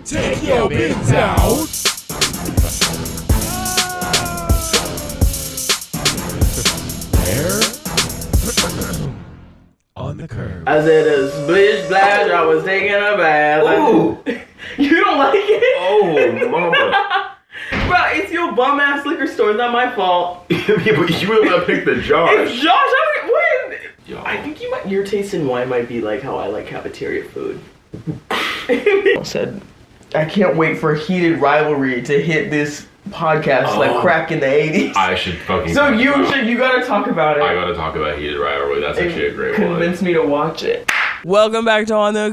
Take your bins out. Where? On the curb. I said a splish splash, I was taking a bath. Ooh. You don't like it? Oh, mama. Bro, it's your bum ass liquor store. It's not my fault. Yeah, but you really want to pick the Josh. It's Josh. I think your taste in wine might be like how I like cafeteria food. Said, I can't wait for heated rivalry to hit this podcast like crack in the 80s. I should fucking. So you gotta talk about it. I gotta talk about heated rivalry. That's actually a great one. Convince me to watch it. Welcome back to On the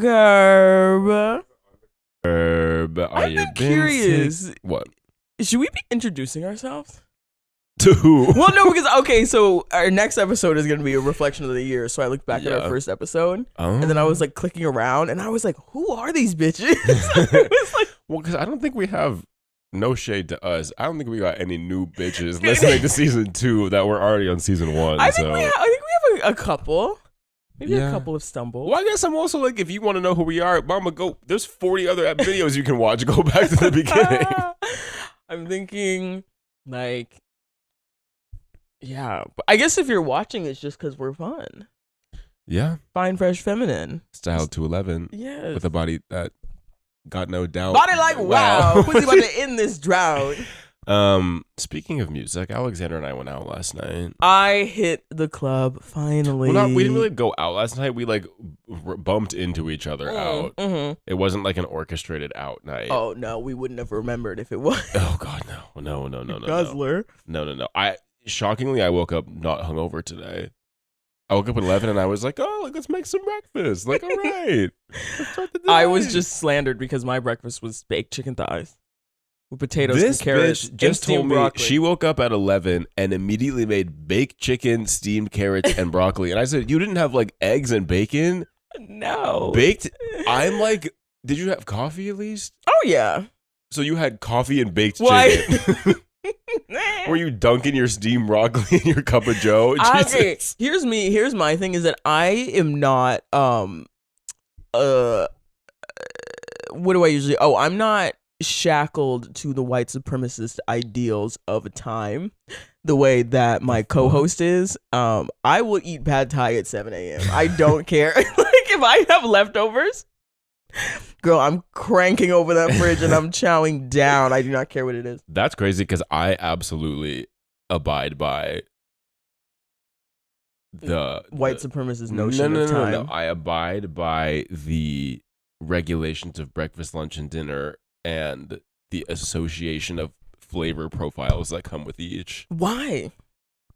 Curb. I'm curious. What? Should we be introducing ourselves? To who? Well, no, because, okay, so our next episode is going to be a reflection of the year. So I looked back at our first episode, and then I was like clicking around, and I was like, who are these bitches? It was like, Well, because I don't think we have, no shade to us, I don't think we got any new bitches listening to season 2 that were already on season 1. I think we have a couple. Maybe a couple have stumbled. Well, I guess I'm also like, if you want to know who we are, mama, go. There's 40 other videos you can watch. Go back to the beginning. I'm thinking, like, yeah. But I guess if you're watching, it's just because we're fun. Yeah. Fine, fresh, feminine. Style 211. Yes. With a body that got no doubt. Body like, wow. Who's about to end this drought? Speaking of music, Alexander and I went out last night. I hit the club finally. Well, we didn't really go out last night. We like bumped into each other out. Mm-hmm. It wasn't like an orchestrated out night. Oh no, we wouldn't have remembered if it was. Oh God, no. Guzzler. No. Shockingly, I woke up not hungover today. I woke up at 11 and I was like, oh, let's make some breakfast. Like, all right. Let's start the day. I was just slandered because my breakfast was baked chicken thighs with potatoes and carrots. This bitch just told me broccoli. she woke up at 11 and immediately made baked chicken, steamed carrots, and broccoli. And I said, you didn't have like eggs and bacon? No. Baked? I'm like, did you have coffee at least? Oh, yeah. So you had coffee and baked chicken. Were you dunking your steamed broccoli in your cup of joe? Okay, here's my thing is that I am not what do I usually I'm not shackled to the white supremacist ideals of a time the way that my co-host is. I will eat pad thai at 7 a.m. I don't care. Like if I have leftovers, girl, I'm cranking over that fridge and I'm chowing down. I do not care what it is. That's crazy because I absolutely abide by the white supremacist notion of time. No. I abide by the regulations of breakfast, lunch, and dinner and the association of flavor profiles that come with each. Why?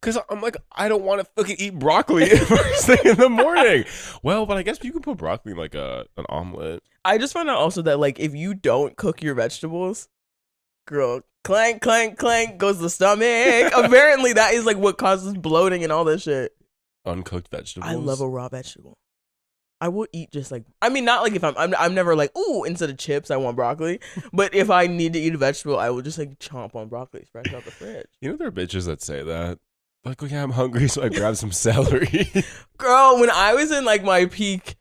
Because I'm like, I don't want to fucking eat broccoli first thing in the morning. Well, but I guess you can put broccoli in like an omelet. I just found out also that like if you don't cook your vegetables, girl, clank, clank, clank goes the stomach. Apparently that is like what causes bloating and all that shit. Uncooked vegetables. I love a raw vegetable. I will eat just like, I mean, not like if I'm never like, ooh, instead of chips, I want broccoli. But if I need to eat a vegetable, I will just like chomp on broccoli fresh out the fridge. You know there are bitches that say that. Like, okay, I'm hungry, so I grab some celery. Girl, when I was in like my peak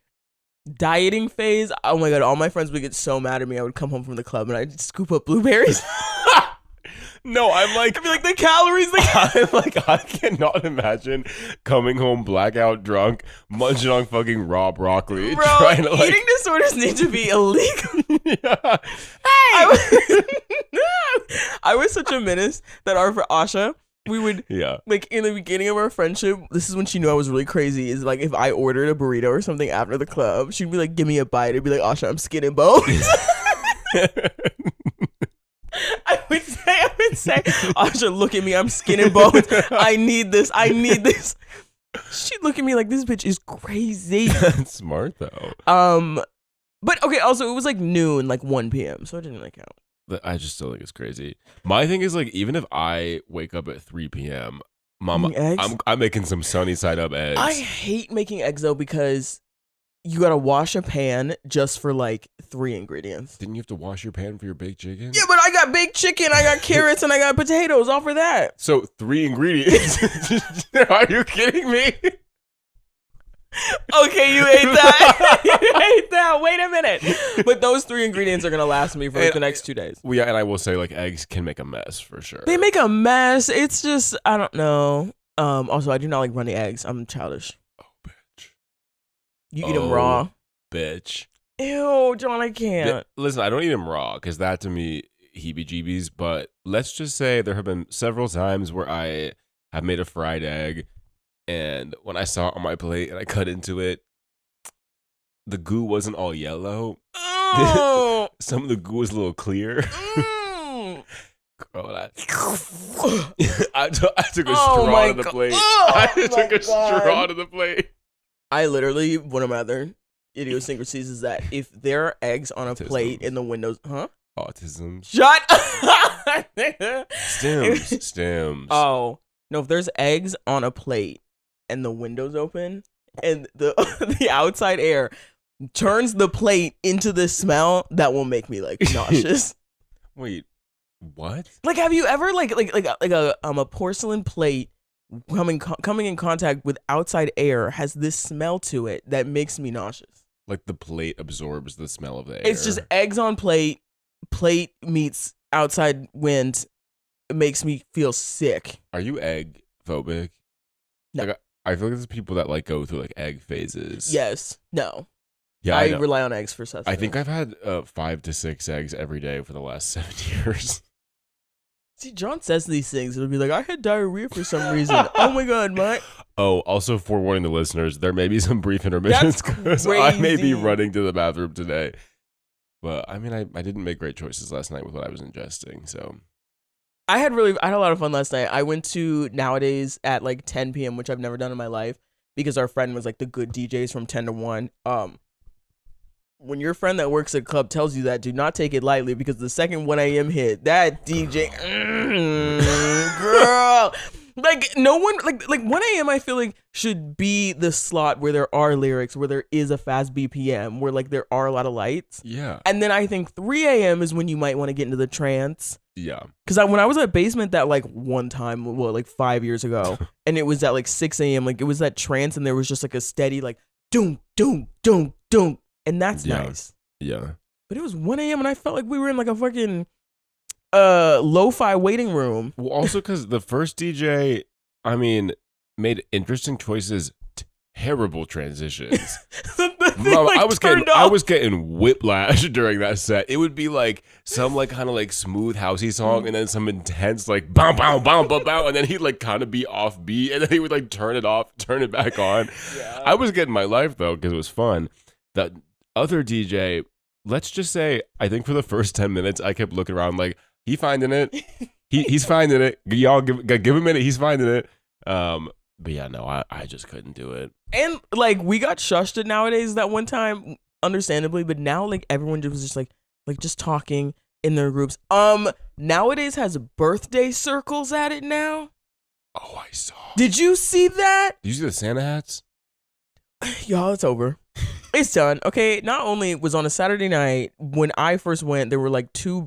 dieting phase, oh my God, all my friends would get so mad at me. I would come home from the club and I'd scoop up blueberries. No, I'm like, I'd be like, the calories. I'm like, I cannot imagine coming home blackout drunk, munching on fucking raw broccoli. Bro, trying to, like, eating disorders need to be illegal. Yeah. I was such a menace that for Asha, we would, Yeah. like, in the beginning of our friendship, this is when she knew I was really crazy, is like, if I ordered a burrito or something after the club, she'd be like, give me a bite. I'd be like, Asha, I'm skin and bones. I would say, Asha, look at me, I'm skin and bones. I need this. She'd look at me like, this bitch is crazy. That's smart, though. But, okay, also, it was, like, noon, like, 1 p.m., so it didn't, like, count. But I just still think it's crazy. My thing is, like, even if I wake up at 3 p.m., Mama, I'm making some sunny side up eggs. I hate making eggs, though, because you gotta wash a pan just for, like, 3 ingredients. Didn't you have to wash your pan for your baked chicken? Yeah, but I got baked chicken, I got carrots, and I got potatoes, all for that. So 3 ingredients. Are you kidding me? Okay, you ate that. You hate that. Wait a minute. But those 3 ingredients are gonna last me for like, the next 2 days. Well, yeah, and I will say like eggs can make a mess for sure. They make a mess. It's just I don't know. Also, I do not like runny eggs. I'm childish. Oh, bitch. You eat them raw. Bitch. Ew, John, I can't. Listen, I don't eat them raw because that to me heebie-jeebies. But let's just say there have been several times where I have made a fried egg, and when I saw it on my plate and I cut into it, the goo wasn't all yellow. Oh. Some of the goo was a little clear. Girl, I took a straw to the plate. I took a straw to the plate. I literally, one of my other idiosyncrasies is that if there are eggs on a plate in the windows, Autism. Shut up. Stems. Oh, no, if there's eggs on a plate and the window's open and the outside air turns the plate into this smell, that will make me like nauseous. Wait, what? Like, have you ever like a porcelain plate coming in contact with outside air has this smell to it that makes me nauseous? Like the plate absorbs the smell of the air. It's just eggs on plate meets outside wind. It makes me feel sick. Are you egg phobic? No. Like, I feel like there's people that like go through like egg phases. Yes. No. Yeah, I rely on eggs for sustenance. I think I've had 5 to 6 eggs every day for the last 7 years. See, John says these things. It'll be like, I had diarrhea for some reason. Oh my God, Mike. Oh, also forewarning the listeners, there may be some brief intermissions because I may be running to the bathroom today. But I mean, I didn't make great choices last night with what I was ingesting, so. I had a lot of fun last night. I went to Nowadays at like 10 p.m., which I've never done in my life because our friend was like the good DJs from 10 to 1. When your friend that works at a club tells you that, do not take it lightly because the second 1 a.m. hit, that DJ, girl, like no one, like 1 a.m. I feel like should be the slot where there are lyrics, where there is a fast BPM, where like there are a lot of lights. Yeah. And then I think 3 a.m. is when you might want to get into the trance. Yeah. Because when I was at Basement that like one time, well, like 5 years ago, and it was at like 6 a.m., like it was that trance and there was just like a steady like doom, doom, doom, doom. And that's nice. Yeah. But it was 1 a.m. and I felt like we were in like a fucking lo-fi waiting room. Well, also because the first DJ, I mean, made interesting choices, terrible transitions. Mama, I was getting whiplash during that set. It would be like some like kind of like smooth housey song and then some intense like bow bow bow bow bow and then he'd like kind of be off beat and then he would like turn it off, turn it back on. Yeah. I was getting my life though because it was fun. That other DJ, let's just say, I think for the first 10 minutes, I kept looking around like, he finding it. He's finding it. Y'all give him a minute. He's finding it. But yeah, no, I just couldn't do it. And like, we got shushed at Nowadays that one time, understandably, but now like everyone was just like just talking in their groups. Nowadays has birthday circles at it now. Oh, I saw. Did you see that? Did you see the Santa hats? Y'all, it's over. It's done. Okay, not only was on a Saturday night, when I first went, there were like 2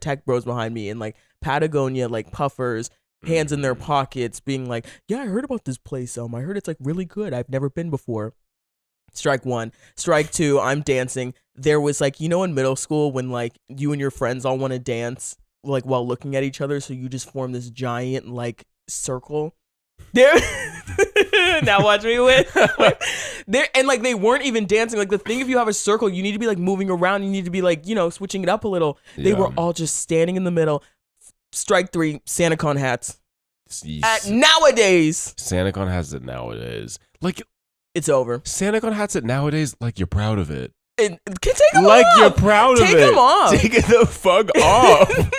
tech bros behind me in like Patagonia, like puffers, hands in their pockets, being like, yeah, I heard about this place. I heard it's like really good. I've never been before. Strike 1. Strike 2, I'm dancing. There was like, in middle school when like you and your friends all want to dance like while looking at each other. So you just form this giant like circle. There. Now watch me win. There and like they weren't even dancing. Like the thing, if you have a circle, you need to be like moving around. You need to be like switching it up a little. They were all just standing in the middle. Strike 3, SantaCon hats. At Nowadays. SantaCon has it Nowadays. Like it's over. SantaCon hats it Nowadays. Like you're proud of it. Take them like off. You're proud of it. Take them off. Take it the fuck off.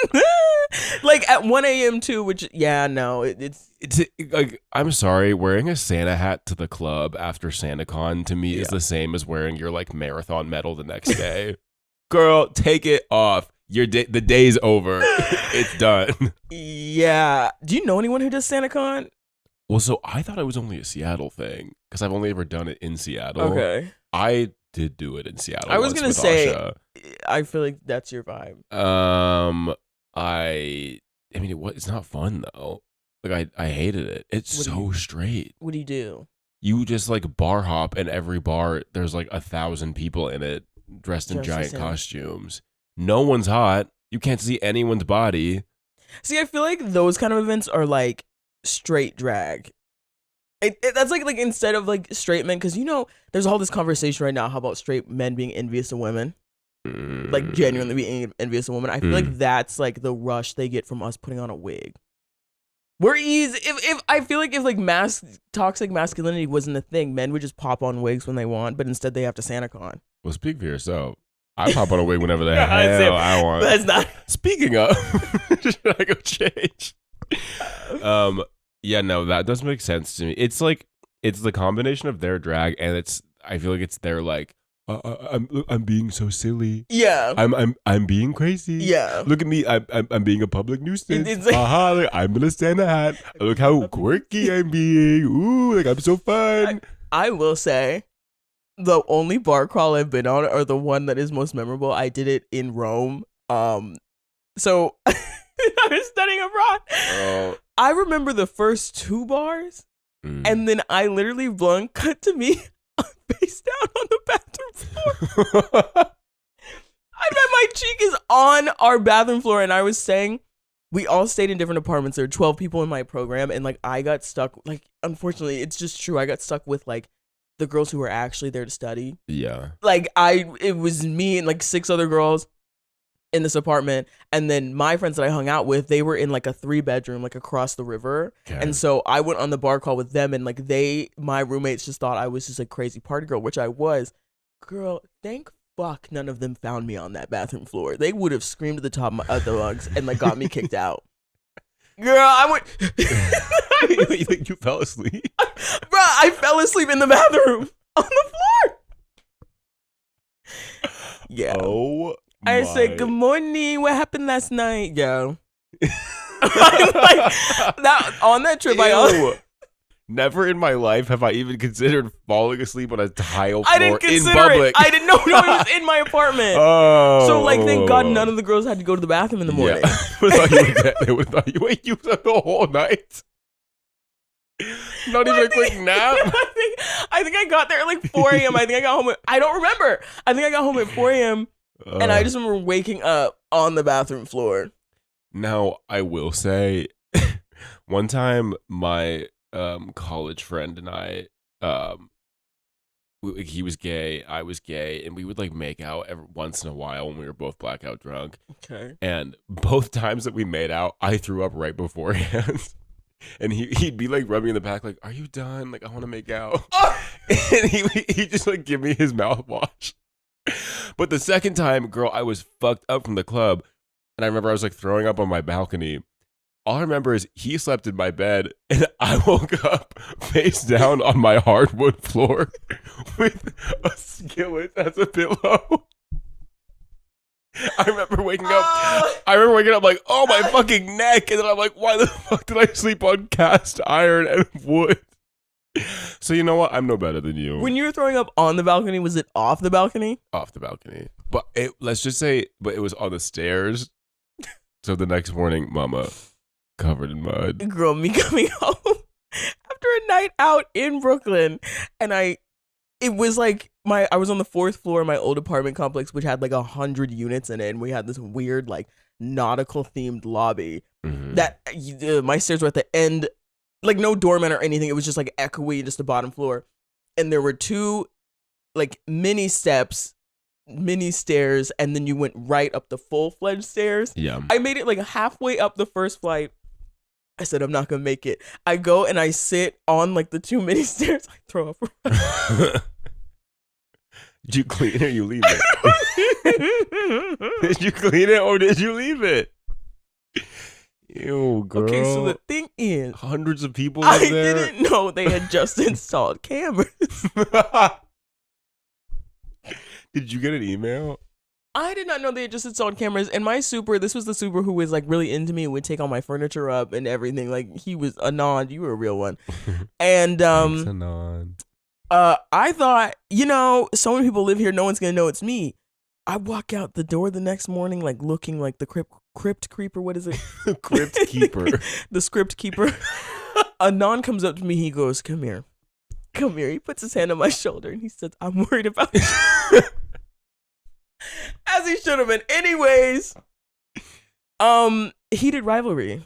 Like at 1 a.m. too, which it's like, I'm sorry, wearing a Santa hat to the club after SantaCon to me is the same as wearing your like marathon medal the next day. Girl, take it off. The day's over. It's done. Yeah. Do you know anyone who does SantaCon? Well, so I thought it was only a Seattle thing because I've only ever done it in Seattle. Okay. I did do it in Seattle. I was gonna say, Asha. I feel like that's your vibe. I mean, it's not fun though. Like I hated it. It's so straight. What do you do? you just like bar hop, and every bar there's like 1,000 people in it dressed in Just giant the same. costumes. No one's hot. You can't see anyone's body. See, I feel like those kind of events are like straight drag. That's like instead of like straight men, because there's all this conversation right now how about straight men being envious of women, like genuinely being envious of women. I feel like that's like the rush they get from us putting on a wig. We're easy. If I feel like if like toxic masculinity wasn't a thing, men would just pop on wigs when they want, but instead they have to SantaCon. Well, speak for yourself. I pop on a wig whenever the hell I want. That's not. Speaking of, should I go change? Yeah, no, that does make sense to me. It's like it's the combination of their drag, and I feel like it's their like I'm being so silly. Yeah, I'm being crazy. Yeah, look at me. I'm being a public nuisance. It's like, like, I'm gonna stand a hat. Look how quirky I'm being. Ooh, like I'm so fun. I will say, the only bar crawl I've been on, or the one that is most memorable, I did it in Rome. So I was studying abroad. Oh. I remember the first 2 bars, and then I literally blunt cut to me face down on the bathroom floor. I bet my cheek is on our bathroom floor, and I was saying, we all stayed in different apartments. There were 12 people in my program, and like I got stuck. Like, unfortunately, it's just true. I got stuck with like the girls who were actually there to study. Yeah. Like it was me and like 6 other girls in this apartment, and then my friends that I hung out with, they were in like a 3-bedroom like across the river. Okay. And so I went on the bar call with them, and like my roommates just thought I was just a crazy party girl, which I was. Girl, thank fuck none of them found me on that bathroom floor. They would have screamed at the top of the lungs and like got me kicked out. Girl, I went. You fell asleep? Bruh, I fell asleep in the bathroom on the floor. Yeah. Oh. I said, good morning. What happened last night? Yo. Like, that, on that trip, never in my life have I even considered falling asleep on a tile floor I didn't consider in public. It. I didn't know it was in my apartment. Oh. So, like, thank God none of the girls had to go to the bathroom in the morning. Yeah. They would thought you wake you up the whole night. Not even a quick nap. I think I got there at like 4 a.m. I think I got home. I don't remember. I think I got home at 4 a.m. And I just remember waking up on the bathroom floor. Now, I will say, one time my college friend and I, he was gay, I was gay, and we would like make out every once in a while when we were both blackout drunk. Okay. And both times that we made out, I threw up right beforehand. And he'd be like rubbing in the back, like, "Are you done? Like, I want to make out." And he just like give me his mouthwash. But the second time, girl, I was fucked up from the club, and I remember I was like throwing up on my balcony. All I remember is he slept in my bed, and I woke up face down on my hardwood floor with a skillet as a pillow. I remember waking up like, oh, my fucking neck. And then I'm like, why the fuck did I sleep on cast iron and wood? So you know what? I'm no better than you. When you were throwing up on the balcony, was it off the balcony? Off the balcony. But let's just say, it was on the stairs. So the next morning, mama, covered in mud. Girl, me coming home after a night out in Brooklyn. And it was like I was on the 4th floor of my old apartment complex, which had like 100 units in it. And we had this weird like nautical themed lobby that my stairs were at the end, like no doorman or anything. It was just like echoey, just the bottom floor. And there were 2 like mini steps, mini stairs, and then you went right up the full-fledged stairs. Yeah. I made it like halfway up the first flight. I said, I'm not going to make it. I go and I sit on like the 2 mini stairs. I throw up. Did you clean it or you leave it? Did you clean it or did you leave it? Ew, girl. Okay, so the thing is, hundreds of people I there? didn't know they had just installed cameras. Did you get an email? I did not know they had just installed cameras. And my super, this was the super who was like really into me and would take all my furniture up and everything. Like he was Anand, you were a real one. And Thanks, Anand. I thought, so many people live here, no one's gonna know it's me. I walk out the door the next morning, like looking like the crypt creeper. What is it? Crypt keeper. The script keeper. Anand comes up to me. He goes, "Come here." Come here. He puts his hand on my shoulder and he says, I'm worried about you. As he should have been. Anyways, heated rivalry.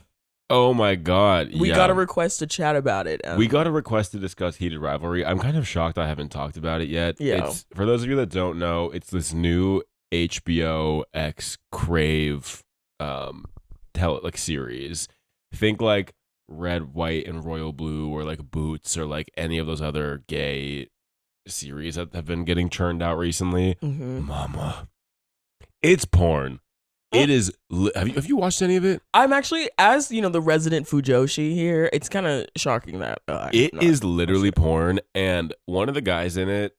Oh my God. We got a request to chat about it. We got a request to discuss heated rivalry. I'm kind of shocked I haven't talked about it yet. Yeah. It's, for those of you that don't know, it's this new HBO X Crave series. Think like Red, White, and Royal Blue, or like Boots, or like any of those other gay series that have been getting churned out recently. Mm-hmm. Mama, it's porn. It is. Have you watched any of it? I'm actually, as you know, the resident Fujoshi here. It's kind of shocking that it is literally porn. And one of the guys in it,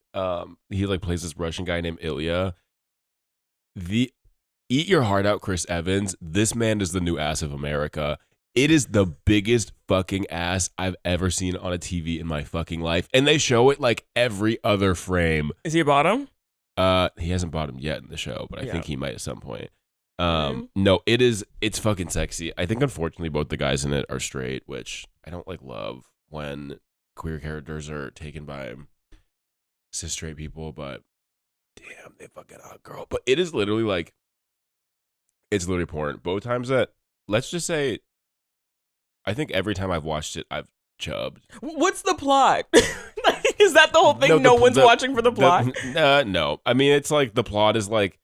he like plays this Russian guy named Ilya. Eat your heart out, Chris Evans. This man is the new ass of America. It is the biggest fucking ass I've ever seen on a TV in my fucking life, and they show it like every other frame. Is he a bottom? He hasn't bottomed yet in the show, but I think he might at some point. No, it's fucking sexy. I think unfortunately both the guys in it are straight, which I don't like love when queer characters are taken by cis straight people, but damn, they fucking hot girl. But it is literally like, it's literally porn. Both times that, let's just say, I think every time I've watched it, I've chubbed. What's the plot? Is that the whole thing? No one's watching for the plot? No. I mean, it's like the plot is like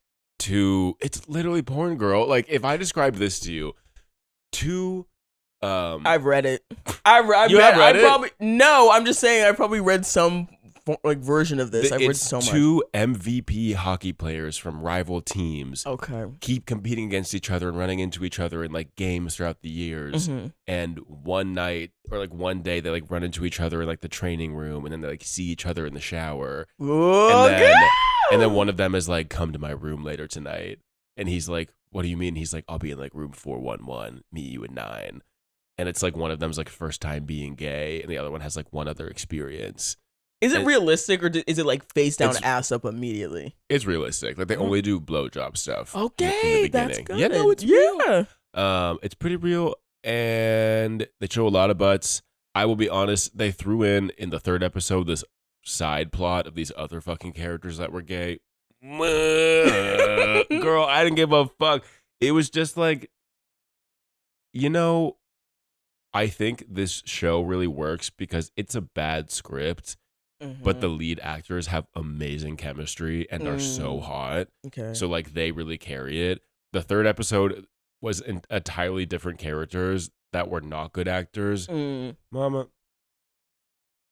it's literally porn, girl. Like if I describe this to you, I've read it. Have read it? No, I'm just saying I probably read some like version of this. I've read so much. Two MVP hockey players from rival teams. Okay. Keep competing against each other and running into each other in like games throughout the years. Mm-hmm. And one night or like one day they like run into each other in like the training room, and then they like see each other in the shower. And then one of them is like, come to my room later tonight. And he's like, what do you mean? He's like, I'll be in like room 411, meet you at 9. And it's like one of them's like first time being gay, and the other one has like one other experience. Is it realistic, or is it like face down, ass up immediately? It's realistic. Like they only do blowjob stuff. Okay, that's good. Yeah, no, it's real. It's pretty real, and they show a lot of butts. I will be honest, they threw in the third episode this side plot of these other fucking characters that were gay. Girl, I didn't give a fuck. It was just like, I think this show really works because it's a bad script. Mm-hmm. But the lead actors have amazing chemistry and are so hot. Okay. So like they really carry it. The third episode was entirely different characters that were not good actors. Mama.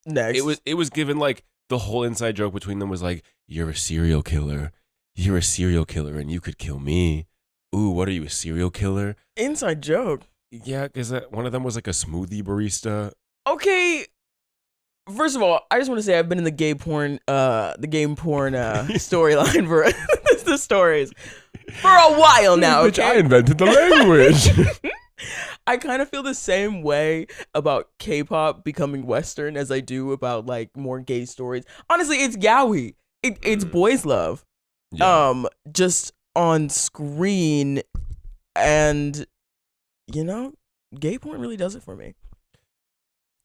Next. It was given like the whole inside joke between them was like, you're a serial killer. You're a serial killer and you could kill me. Ooh, what are you, a serial killer? Inside joke. Yeah, because one of them was like a smoothie barista. Okay. First of all, I just want to say I've been in the gay porn storyline for the stories for a while now. Okay? I invented the language. I kind of feel the same way about K-pop becoming Western as I do about like more gay stories. Honestly, it's yaoi. It's boys love. Yeah. Just on screen, and gay porn really does it for me.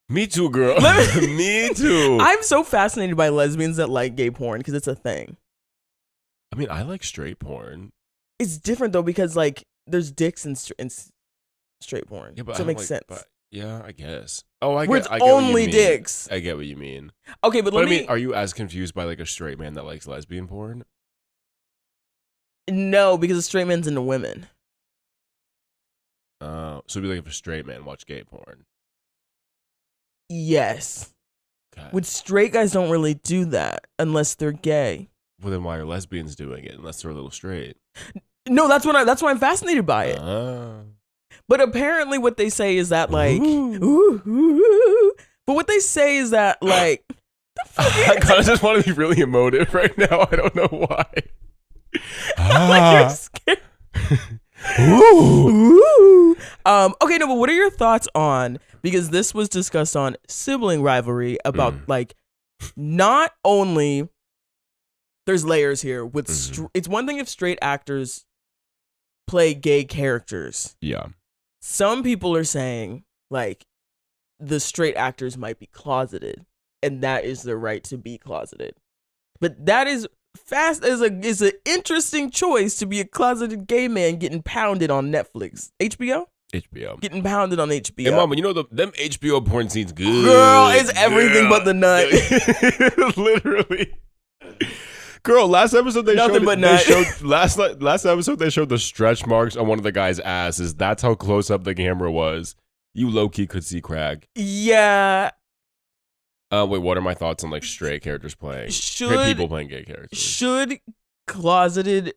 Me too, girl. Me too. I'm so fascinated by lesbians that like gay porn because it's a thing. I mean, I like straight porn. It's different though because like there's dicks in straight porn, yeah, but so it makes sense. Yeah, I guess. Oh, I Where get. It's only dicks. I get what you mean. Okay, but I mean, are you as confused by like a straight man that likes lesbian porn? No, because a straight man's into women. So it'd be like if a straight man watched gay porn. Yes. Okay. With straight guys don't really do that unless they're gay. Well, then why are lesbians doing it unless they're a little straight? No, that's why I'm fascinated by it. But apparently what they say is that like but what they say is that like I kind of just want to be really emotive right now. I don't know why. You're scared. Ooh. Okay, no, but what are your thoughts on, because this was discussed on sibling rivalry about like not only there's layers here with it's one thing if straight actors play gay characters. Yeah. Some people are saying like the straight actors might be closeted and that is their right to be closeted. But that is is an interesting choice to be a closeted gay man getting pounded on Netflix. HBO? HBO. Getting pounded on HBO. Hey, mama, you know them HBO porn scenes good. Girl, it's everything but the nut. Literally. Girl, last episode they Nothing showed, but they nut. showed last episode they showed the stretch marks on one of the guy's asses. That's how close up the camera was. You low key could see crack. Yeah. Wait, what are my thoughts on like straight characters playing? Straight people playing gay characters? Should closeted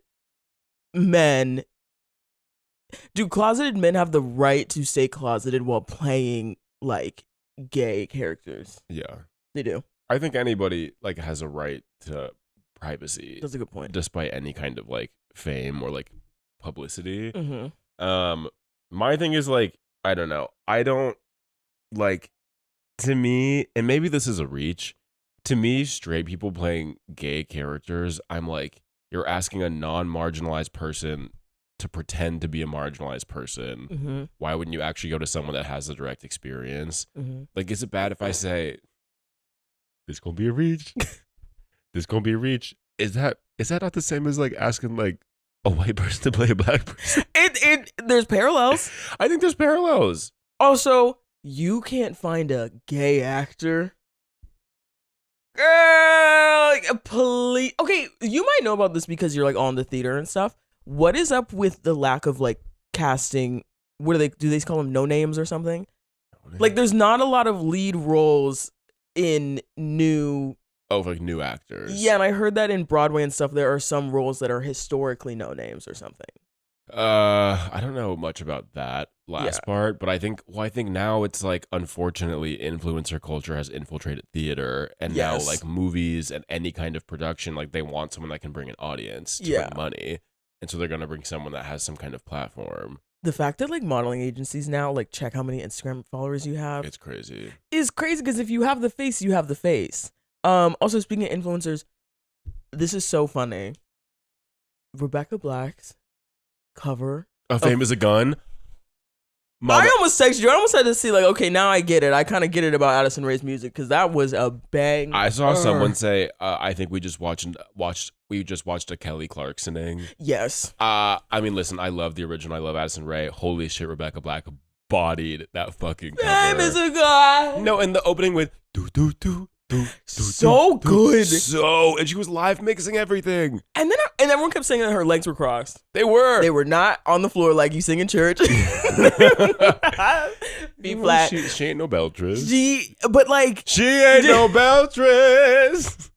men do closeted men have the right to stay closeted while playing like gay characters? Yeah. They do. I think anybody like has a right to privacy. That's a good point. Despite any kind of like fame or like publicity. Mm-hmm. My thing is like, I don't know. I don't like, to me, and maybe this is a reach, to me, straight people playing gay characters, I'm like, you're asking a non-marginalized person to pretend to be a marginalized person. Mm-hmm. Why wouldn't you actually go to someone that has a direct experience? Mm-hmm. Like, is it bad if I say, this gonna be a reach? This gonna be a reach? Is that not the same as like asking like a white person to play a black person? There's parallels. I think there's parallels. Also, you can't find a gay actor. Girl, please. Okay, you might know about this because you're like on the theater and stuff. What is up with the lack of like casting? What do they call them no names or something? Like there's not a lot of lead roles in new. Oh, like new actors. Yeah, and I heard that in Broadway and stuff, there are some roles that are historically no names or something. I don't know much about that last part, but I think now it's like, unfortunately, influencer culture has infiltrated theater, and now like movies and any kind of production, like they want someone that can bring an audience to bring money, and so they're gonna bring someone that has some kind of platform. The fact that like modeling agencies now like check how many Instagram followers you have, it's crazy. Is crazy because if you have the face, you have the face. Also, speaking of influencers, this is so funny. Rebecca Black's cover. A Fame is a Gun. Mama. I almost texted you. I almost had to see like, okay, now I get it. I kind of get it about Addison Rae's music because that was a bang. I saw someone say, I think we just watched a Kelly Clarksoning. Yes. I mean, listen, I love the original. I love Addison Rae. Holy shit, Rebecca Black bodied that fucking cover. Fame is a gun. No, and the opening with do do do. So good. And she was live mixing everything. And everyone kept saying that her legs were crossed. They were not on the floor like you sing in church. Be flat. She ain't no Beltress. She ain't no Beltress.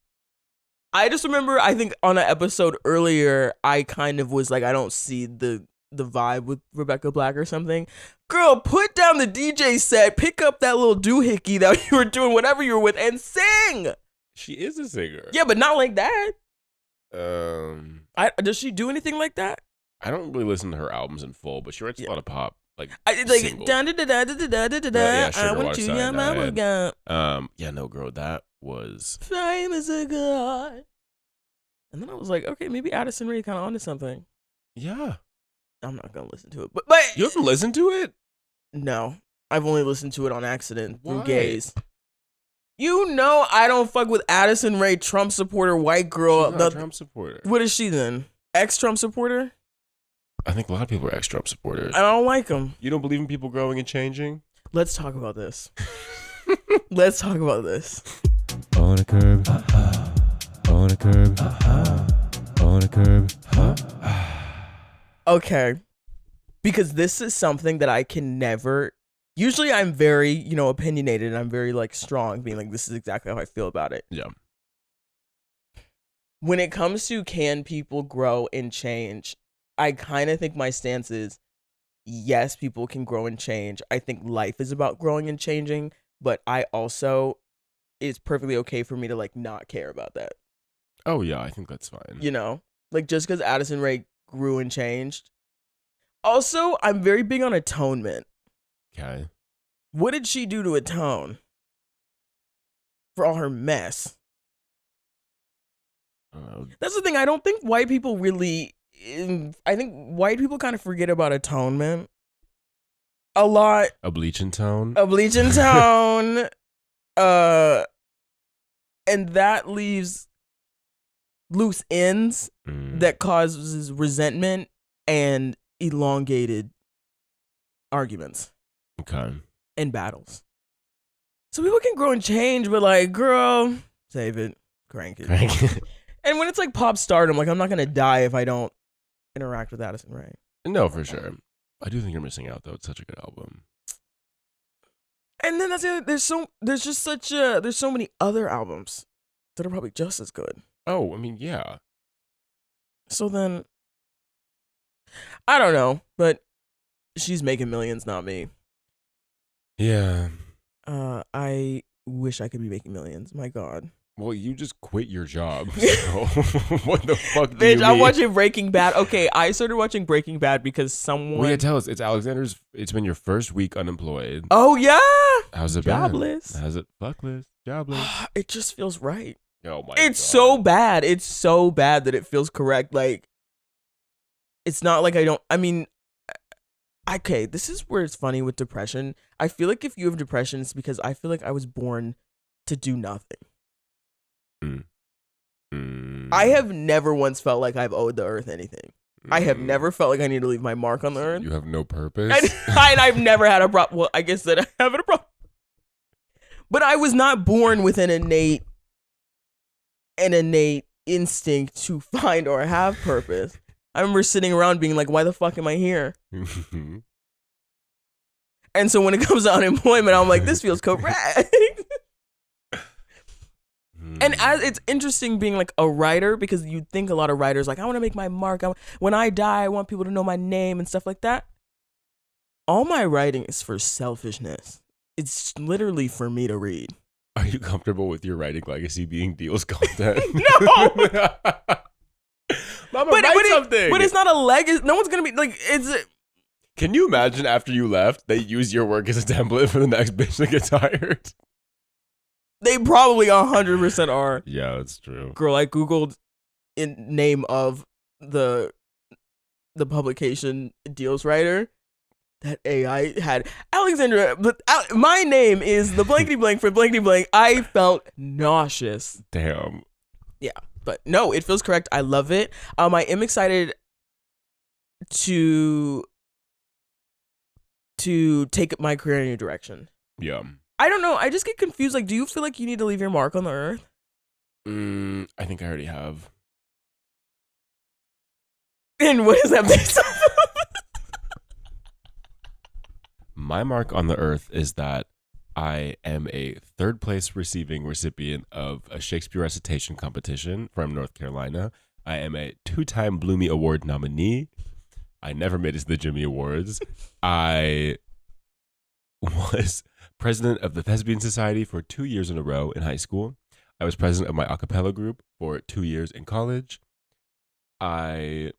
I just remember, I think on an episode earlier, I kind of was like, I don't see the vibe with Rebecca Black or something. Girl, put down the DJ set, pick up that little doohickey that you were doing, whatever you were with, and sing. She is a singer. Yeah, but not like that. Does she do anything like that? I don't really listen to her albums in full, but she writes a lot of pop. I want you, yeah, mama got. Yeah, no, girl, that was Fame is a god. And then I was like, okay, maybe Addison Rae kind of onto something. Yeah. I'm not gonna listen to it, but you haven't listened to it? No, I've only listened to it on accident through gays. You know, I don't fuck with Addison Rae, Trump supporter, white girl. She's not a Trump supporter. What is she then? Ex-Trump supporter? I think a lot of people are ex-Trump supporters. I don't like them. You don't believe in people growing and changing? Let's talk about this. Let's talk about this. On a curb. On a curb. On a curb. Okay, because this is something that I can never. Usually, I'm very, opinionated, and I'm very like strong, being like, this is exactly how I feel about it. Yeah. When it comes to can people grow and change, I kind of think my stance is yes, people can grow and change. I think life is about growing and changing, but I also it's perfectly okay for me to like not care about that. Oh yeah, I think that's fine. Like just because Addison Rae grew and changed. Also, I'm very big on atonement. Okay. What did she do to atone for all her mess? That's the thing. I don't think white people really. I think white people kind of forget about atonement a lot. A bleaching tone. And that leaves loose ends that causes resentment and elongated arguments. Okay. And battles. So people can grow and change, but like, girl, save it, crank it. And when it's like pop stardom, like I'm not gonna die if I don't interact with Addison Rae. No, for sure. I do think you're missing out though. It's such a good album. And then that's the other, there's so many other albums that are probably just as good. Oh, I mean, yeah. So then, I don't know, but she's making millions, not me. Yeah. I wish I could be making millions. My God. Well, you just quit your job. So what the fuck do Bitch, you I'm mean? watching Breaking Bad. Okay, I started watching Breaking Bad because someone... Well, yeah, tell us. It's Alexander's... It's been your first week unemployed. Oh, yeah? How's it Jobless. been? How's it? Fuckless. Jobless. It just feels right. Oh, my It's God. so bad. It's so bad that it feels correct. Like, it's not like I don't... I mean... Okay, this is where it's funny with depression. I feel like if you have depression, it's because I feel like I was born to do nothing. I have never once felt like I've owed the earth anything. I have never felt like I need to leave my mark on the earth. You have no purpose. And I've never had a problem. Well, I guess that I have a problem. But I was not born with an innate instinct to find or have purpose. I remember sitting around being like, why the fuck am I here? And so when it comes to unemployment, I'm like, this feels correct. And as it's interesting being like a writer, because you think a lot of writers like, I want to make my mark. When I die, I want people to know my name and stuff like that. All my writing is for selfishness. It's literally for me to read. Are you comfortable with your writing legacy being Deal's content? No. Mama, write something. But it's not a legacy. No one's gonna be like, it's. Can you imagine after you left, they use your work as a template for the next bitch that gets hired? They probably 100% are. Yeah, that's true. Girl, I googled in name of the publication Deal's writer. That AI had Alexandra. But my name is the blankety blank for blankety blank. I felt nauseous. Damn. Yeah, but no, it feels correct. I love it. I am excited to take my career in a new direction. Yeah. I don't know. I just get confused. Like, do you feel like you need to leave your mark on the earth? I think I already have. And what is that based on? My mark on the earth is that I am a third place receiving recipient of a Shakespeare recitation competition from North Carolina. I am a 2-time Bloomy Award nominee. I never made it to the Jimmy Awards. I was president of the Thespian Society for 2 years in a row in high school. I was president of my a cappella group for 2 years in college. I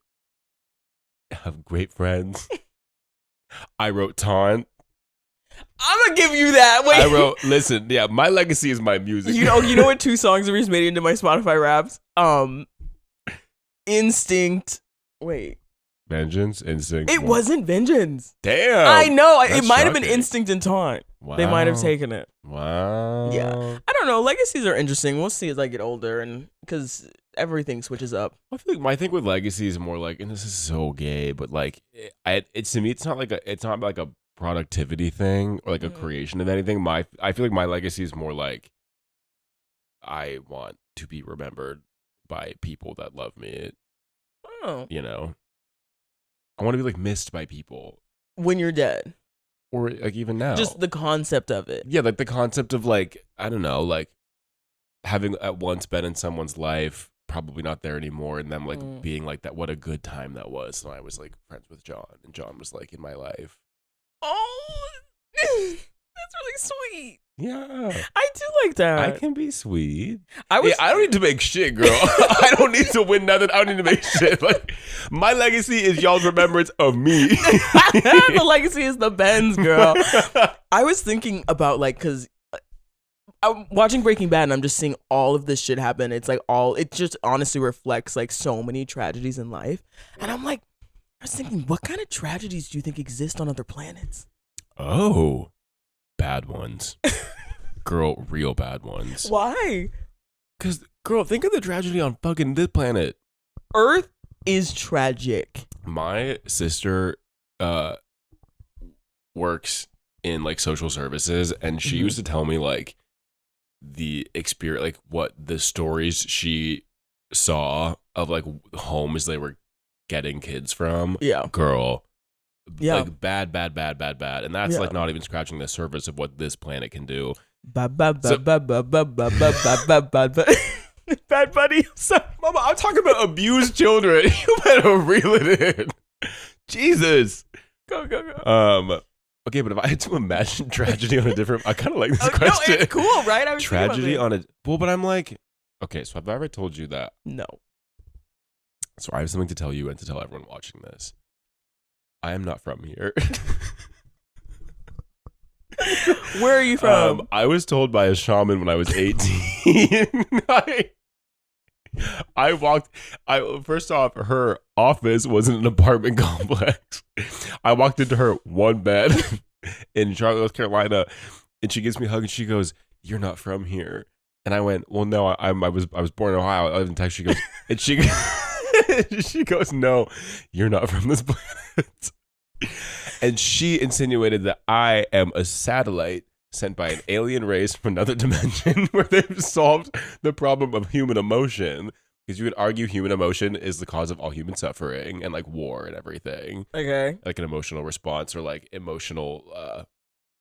have great friends. I wrote Taunt. I'm gonna give you that. Wait. Listen, yeah, my legacy is my music. You know what 2 songs of yours made it into my Spotify raps? Instinct. Wait. Vengeance, Instinct. It wasn't Vengeance. Damn. I know. It That's might have been shocking. Instinct and Taunt. Wow. They might have taken it. Wow. Yeah. I don't know. Legacies are interesting. We'll see as I get older, and because everything switches up. I feel like my thing with legacy is more like, and this is so gay, but like, it's to me, it's not like a productivity thing or like a creation of anything. I feel like my legacy is more like, I want to be remembered by people that love me. Oh. You know, I want to be like missed by people When you're dead. or like even now. Just the concept of it. Yeah, like the concept of like, I don't know, like having at once been in someone's life, probably not there anymore, and them like being like that, what a good time that was. So I was like friends with John, and John was like in my life. Oh, that's really sweet. Yeah. I do like that. I can be sweet. I don't need to make shit, girl. I don't need to win nothing. I don't need to make shit. Like, my legacy is y'all's remembrance of me. The legacy is the Benz, girl. I was thinking about like, because I'm watching Breaking Bad and I'm just seeing all of this shit happen. It's like it just honestly reflects like so many tragedies in life. And I'm like, I was thinking, what kind of tragedies do you think exist on other planets? Oh, bad ones. Girl, real bad ones. Why? Because, girl, think of the tragedy on fucking this planet. Earth is tragic. My sister works in like social services, and she used to tell me like the experience, like what the stories she saw of like homes they were getting kids from. Yeah. Girl. Yeah. Like bad. And that's like not even scratching the surface of what this planet can do. Bad buddy. So, Mama, I'm talking about abused children. You better reel it in. Jesus. Go. Okay, but if I had to imagine tragedy on a different, I kind of like this question. No, it's cool, right? I was Tragedy on a, well, but I'm like, okay, so have I ever told you that? No. So I have something to tell you and to tell everyone watching this. I am not from here. Where are you from? I was told by a shaman when I was 18. First off, her office was in an apartment complex. I walked into her one bed in Charlotte, North Carolina, and she gives me a hug and she goes, "You're not from here." And I went, "Well, no, I was born in Ohio. I live in Texas." She goes, and she goes, "No, you're not from this planet." And she insinuated that I am a satellite sent by an alien race from another dimension where they've solved the problem of human emotion. Because you could argue human emotion is the cause of all human suffering and like war and everything. Okay. Like an emotional response or like emotional,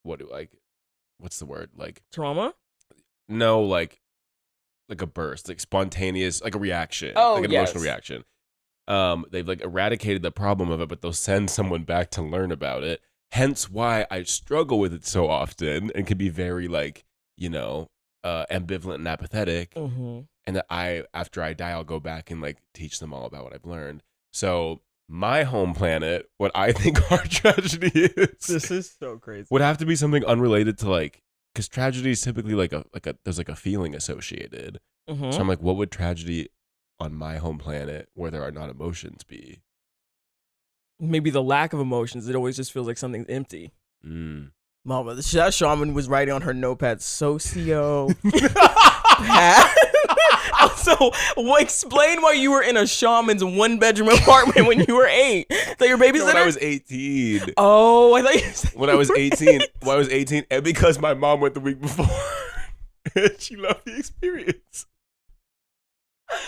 what's the word? Like trauma? No, like a burst, like spontaneous, like a reaction. Oh, like an yes. emotional reaction. They've like eradicated the problem of it, but they'll send someone back to learn about it. Hence why I struggle with it so often and can be very like, ambivalent and apathetic. Mm-hmm. And that after I die, I'll go back and like teach them all about what I've learned. So my home planet, what I think our tragedy is. This is so crazy. Would have to be something unrelated to like, because tragedy is typically there's like a feeling associated. Mm-hmm. So I'm like, what would tragedy on my home planet where there are not emotions be? Maybe the lack of emotions. It always just feels like something's empty. Mama, that shaman was writing on her notepad, socio. Also, explain why you were in a shaman's one-bedroom apartment when you were 8. That your babysitter? When I was 18. Oh, I thought you said when I was 18. When I was 18, and because my mom went the week before, and she loved the experience. Oh my.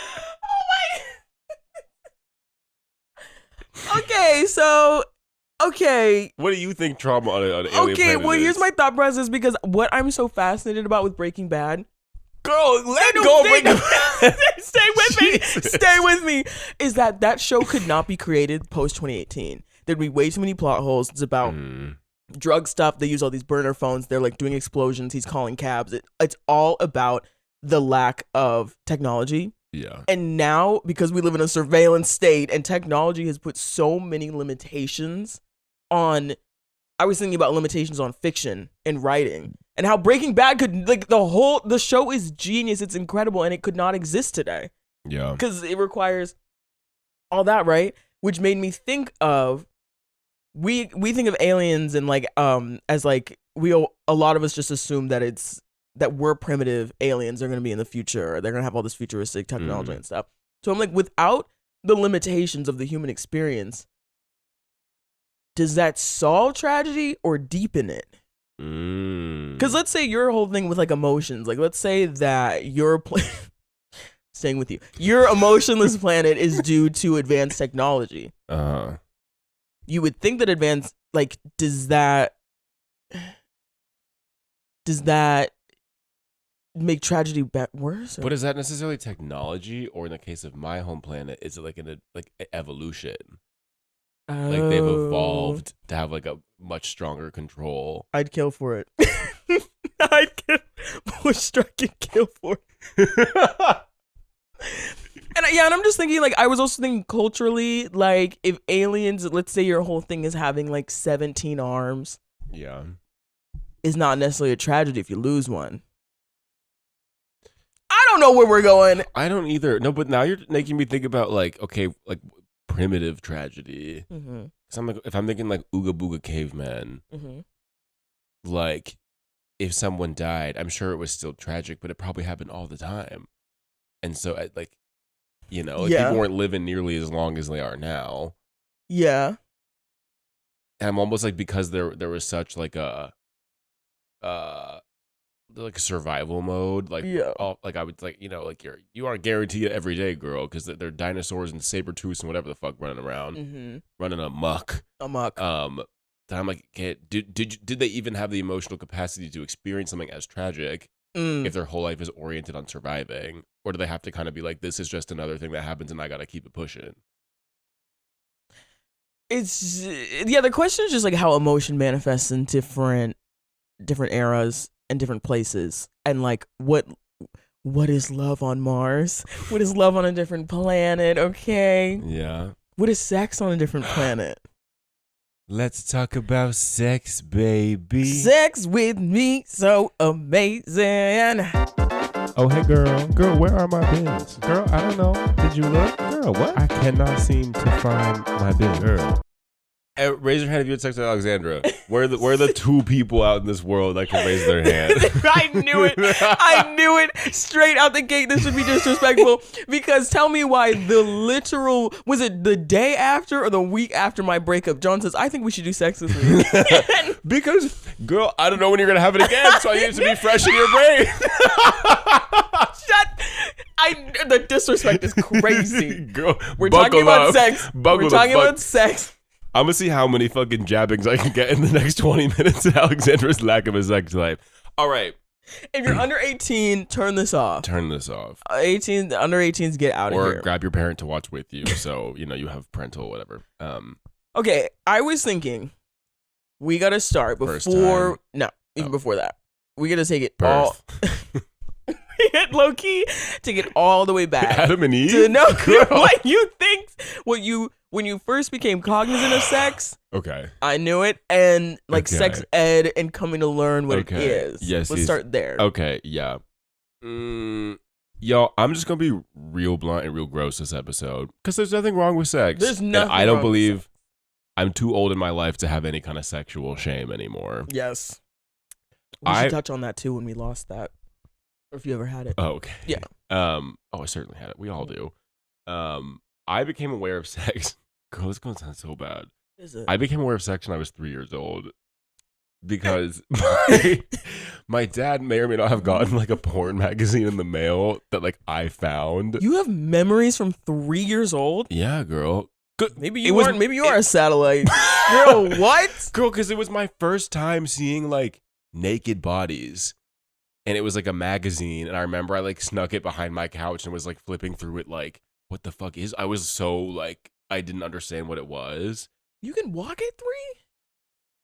Okay. What do you think trauma on an alien planet well, is? here's my thought process, because what I'm so fascinated about with Breaking Bad. Girl, let go of Breaking Bad. Stay with me. Is that show could not be created post 2018. There'd be way too many plot holes. It's about drug stuff. They use all these burner phones. They're like doing explosions. He's calling cabs. It's all about the lack of technology. Yeah. And now, because we live in a surveillance state and technology has put so many limitations on, I was thinking about limitations on fiction and writing. And how Breaking Bad could, like, the show is genius. It's incredible, and it could not exist today. Yeah. Because it requires all that, right? Which made me think of, we think of aliens and like as like a lot of us just assume that we're primitive aliens are going to be in the future, or they're going to have all this futuristic technology and stuff. So I'm like, without the limitations of the human experience, does that solve tragedy or deepen it? Because let's say your whole thing with like emotions, like let's say that your staying with your emotionless planet is due to advanced technology. You would think that advanced, like, does that make tragedy worse? Or? But is that necessarily technology, or in the case of my home planet, is it like evolution? Like they've evolved to have like a much stronger control. I'd kill for it. I'd push, strike, and kill for it. And I'm just thinking, like, I was also thinking culturally, like, if aliens, let's say your whole thing is having like 17 arms. Yeah. It's not necessarily a tragedy if you lose one. I don't know where we're going. I don't either. No, but now you're making me think about like, okay, like primitive tragedy. Mm-hmm. So I'm like, if I'm thinking like Ooga Booga Caveman, like if someone died, I'm sure it was still tragic, but it probably happened all the time. And so people weren't living nearly as long as they are now. Yeah. And I'm almost like, because there was such like a survival mode, like, I would like, you aren't guaranteed it every day, girl, because they're dinosaurs and saber-tooths and whatever the fuck running around, running amok. That I'm like, okay, did they even have the emotional capacity to experience something as tragic if their whole life is oriented on surviving? Or do they have to kind of be like, this is just another thing that happens and I gotta keep it pushing? The question is just like how emotion manifests in different eras and different places, and like what is love on Mars? What is love on a different planet? Okay. Yeah. What is sex on a different planet? Let's talk about sex, baby. Sex with me, so amazing. Oh, hey, girl. Girl, where are my bins? Girl, I don't know. Did you look? Girl, what? I cannot seem to find my bins. Girl. Hey, raise your hand if you had sex with Alexandra. We're the two people out in this world that can raise their hand. I knew it. I knew it. Straight out the gate, this would be disrespectful. Because tell me why was it the day after or the week after my breakup, John says, I think we should do sex this week. Because, girl, I don't know when you're going to have it again, so I need it to be fresh in your brain. The disrespect is crazy. Girl, we're talking about sex. We're talking about sex. I'm going to see how many fucking jabbings I can get in the next 20 minutes of Alexandra's lack of a sex life. All right. If you're under 18, turn this off. Turn this off. Under 18s, get out of here. Or grab your parent to watch with you, so, you have parental whatever. Okay, I was thinking we got to start before... No, even before that. We got to take it Birth. all... low key, take it all the way back. Adam and Eve? To know what you think, when you first became cognizant of sex. Okay. I knew it, and sex ed and coming to learn what it is. Yes. Let's start there. Okay, yeah. Y'all, I'm just going to be real blunt and real gross this episode, because there's nothing wrong with sex. There's nothing I don't wrong believe I'm too old in my life to have any kind of sexual shame anymore. Yes. We should touch on that too when we lost that. Or if you ever had it. Oh, okay. Yeah. I certainly had it. We all do. I became aware of sex. Girl, it's going to sound so bad. Is it? I became aware of sex when I was 3 years old because my dad may or may not have gotten a porn magazine in the mail that I found. You have memories from 3 years old? Yeah, girl. Good. Maybe you are a satellite. Girl, what? Girl, because it was my first time seeing naked bodies. And it was a magazine, and I remember I snuck it behind my couch and was flipping through it what the fuck is? I was so I didn't understand what it was. You can walk at 3?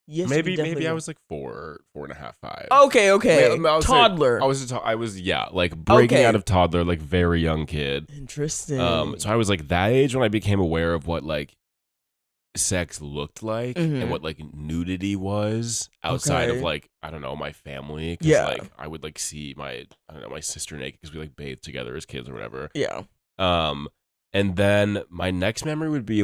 Yes. Maybe I was 4.5, 5. Okay. Toddler. I was breaking out of toddler, very young kid. Interesting. So I was that age when I became aware of what sex looked like and what nudity was outside of I don't know, my family, because I would see my sister naked because we bathed together as kids or whatever. Yeah. And then my next memory would be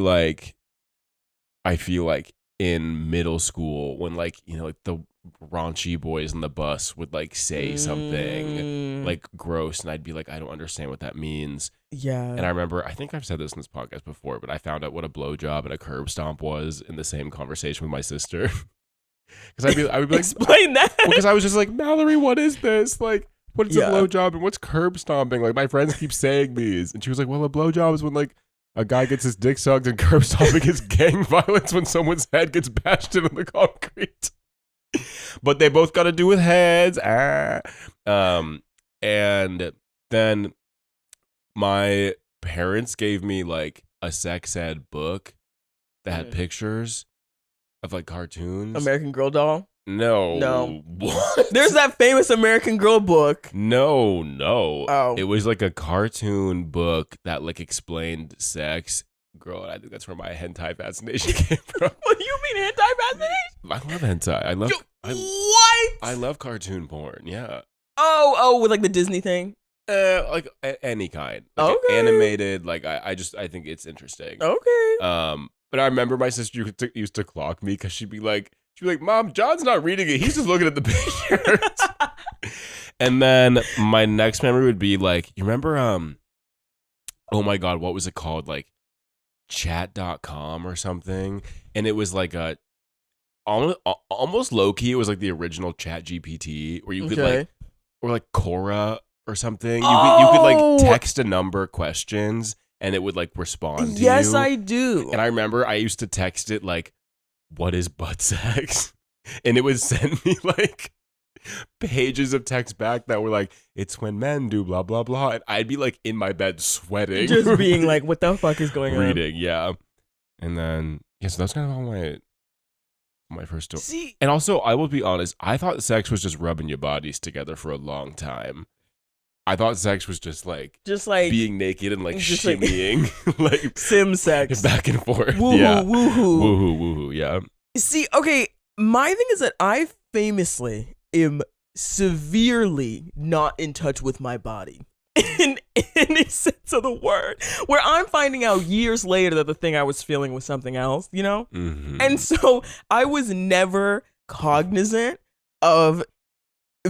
I feel in middle school when the raunchy boys in the bus would say something gross, and I'd be I don't understand what that means. Yeah. And I remember, I think I've said this in this podcast before, but I found out what a blowjob and a curb stomp was in the same conversation with my sister. Because I would be explain that. Because I was just Mallory, what is this? What's a blowjob and what's curb stomping? My friends keep saying these. And she was well, a blowjob is when a guy gets his dick sucked, and curb stomping is gang violence when someone's head gets bashed into the concrete. But they both got to do with heads. And then my parents gave me a sex ed book that had pictures of cartoons. American Girl doll? No. What? There's that famous American Girl book. No. Oh. It was a cartoon book that explained sex. Girl, I think that's where my hentai fascination came from. What do you mean hentai fascination? I love hentai. I love what? I love cartoon porn. Yeah. Oh, with the Disney thing. Any kind. Okay. Animated. I think it's interesting. Okay. But I remember my sister used to clock me because she'd be like, Mom, John's not reading it. He's just looking at the pictures. And then my next memory would be like, you remember, oh my God, what was it called? Like chat.com or something. And it was like a, almost low key. It was like the original Chat GPT where you could like, or like Quora or something. You could like text a number of questions and it would like respond to you. Yes, I do. And I remember I used to text it like, what is butt sex? And it would send me like pages of text back that were like, it's when men do blah, blah, blah. And I'd be like in my bed sweating. Just being like, what the fuck is going on? Reading, yeah. And then, yeah, so that's kind of all my first story. See, and also, I will be honest, I thought sex was just rubbing your bodies together for a long time. I thought sex was just like being naked and like shimmying, like sim sex back and forth. Woohoo, yeah. woohoo, woohoo, woohoo. Yeah. See, okay, my thing is that I famously am severely not in touch with my body in any sense of the word. Where I'm finding out years later that the thing I was feeling was something else, you know. Mm-hmm. And so I was never cognizant of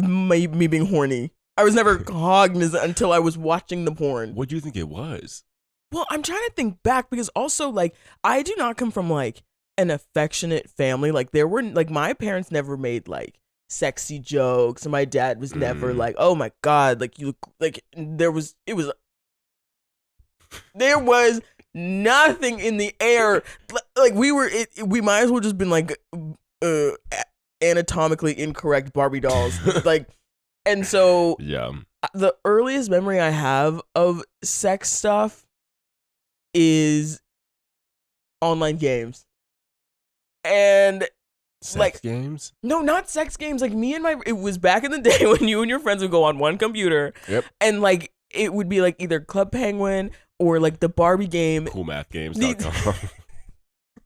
me being horny. I was never cognizant until I was watching the porn. What do you think it was? Well, I'm trying to think back because also like I do not come from like an affectionate family. Like there were like my parents never made like sexy jokes and my dad was never like, oh my God, like you look like there was nothing in the air. Like we might as well just been like anatomically incorrect Barbie dolls. Like, and so yeah, the earliest memory I have of sex stuff is online games. And sex games? No, not sex games. Like it was back in the day when you and your friends would go on one computer. Yep. And like it would be like either Club Penguin or like the Barbie game. Coolmathgames.com.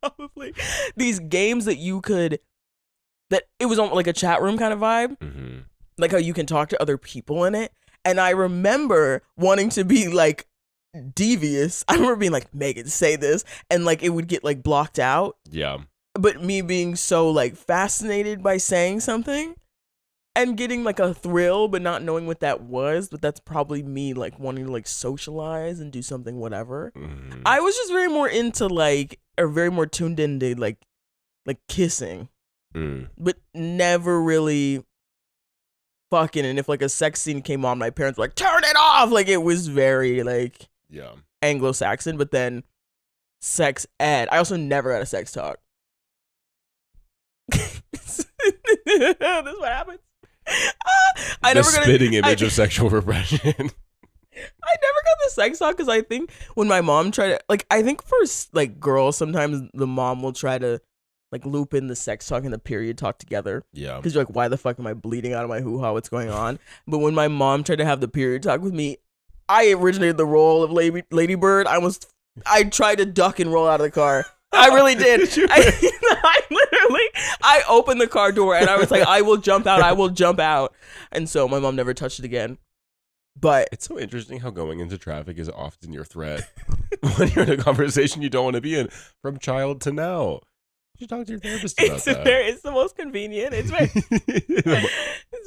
Probably. These games that it was on like a chat room kind of vibe. Mm-hmm. Like how you can talk to other people in it. And I remember wanting to be like devious. I remember being like, Megan, say this. And like it would get like blocked out. Yeah. But me being so like fascinated by saying something and getting like a thrill, but not knowing what that was. But that's probably me like wanting to like socialize and do something, whatever. Mm-hmm. I was just very more into like, or very more tuned into like kissing, but never really fucking. And if like a sex scene came on, my parents were like, turn it off. Like it was very like Anglo-Saxon, but then sex ed. I also never had a sex talk. This is what happens. The spitting image of sexual repression. I never got the sex talk because I think when my mom tried to, like, I think for like girls, sometimes the mom will try to like loop in the sex talk and the period talk together. Yeah. Because you're like, why the fuck am I bleeding out of my hoo-ha? What's going on? But when my mom tried to have the period talk with me, I originated the role of Lady Bird. I tried to duck and roll out of the car. I really did. I opened the car door and I was like, I will jump out. And so my mom never touched it again. But it's so interesting how going into traffic is often your threat when you're in a conversation you don't want to be in, from child to now. You should talk to your therapist about that. It's the most convenient. It's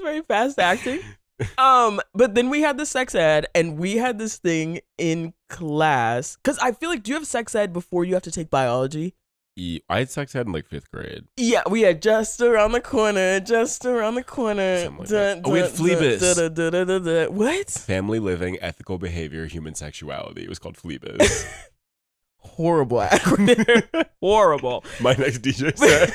very fast acting. But then we had the sex ed and we had this thing in class. Because I feel like, do you have sex ed before you have to take biology? I had sex ed in like 5th grade. Yeah, we had just around the corner. Like we had FLEBIS. What? Family Living, Ethical Behavior, Human Sexuality. It was called FLEBIS. Horrible acronym. Horrible. My next DJ said.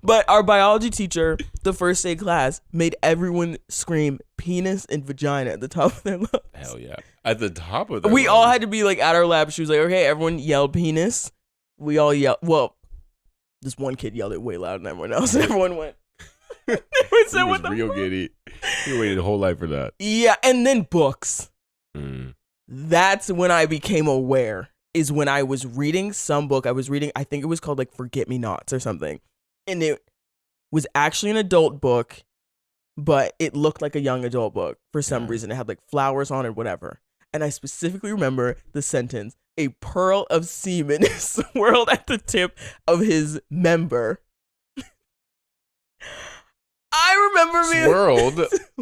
But our biology teacher, the first day class, made everyone scream penis and vagina at the top of their lungs. Hell yeah. At the top of their We lungs. all had to be like at our lab. She was like, okay, everyone yelled penis. We all yelled. Well, this one kid yelled it way louder than everyone else. And everyone went. Everyone said, what the real fuck? Giddy. You waited a whole life for that. Yeah. And then books. That's when I became aware, is when I was reading some book. I was reading, I think it was called like Forget Me Nots or something. And it was actually an adult book, but it looked like a young adult book for some reason. It had like flowers on it, whatever. And I specifically remember the sentence, a pearl of semen is swirled at the tip of his member. I I remember being swirled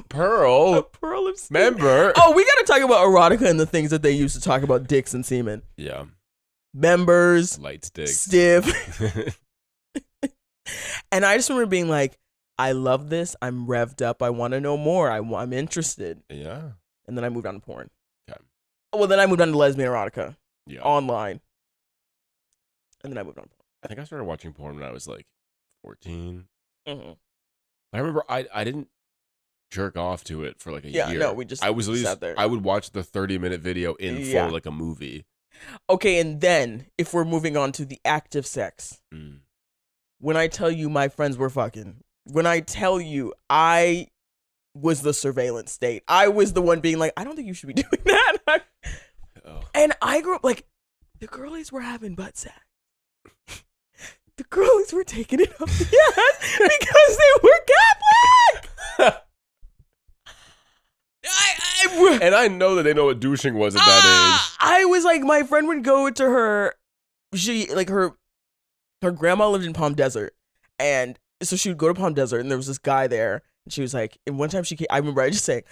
pearl. a pearl of semen. Member. Oh, we gotta talk about erotica and the things that they used to talk about dicks and semen. Yeah. Members. Light sticks. Stiff. And I just remember being like, I love this. I'm revved up. I want to know more. I'm interested. Yeah. And then I moved on to porn. Okay. Well, then I moved on to lesbian erotica. Yeah. Online. And then I moved on to porn. I think I started watching porn when I was like 14. Mm-hmm. I remember I didn't jerk off to it for like a Yeah, year. no, we just I was at least sat there. I would watch the 30-minute video in Yeah. full like a movie. Okay, and then if we're moving on to the active sex, when I tell you my friends were fucking, when I tell you I was the surveillance state, I was the one being like, I don't think you should be doing that. And I grew up like, the girlies were having butt sex. The girlies were taking it up the ass because they were Catholic. And I know that they know what douching was at that age. I was like, my friend would go to her, her grandma lived in Palm Desert. And so she would go to Palm Desert and there was this guy there. And she was like, and one time she came, I remember I just saying,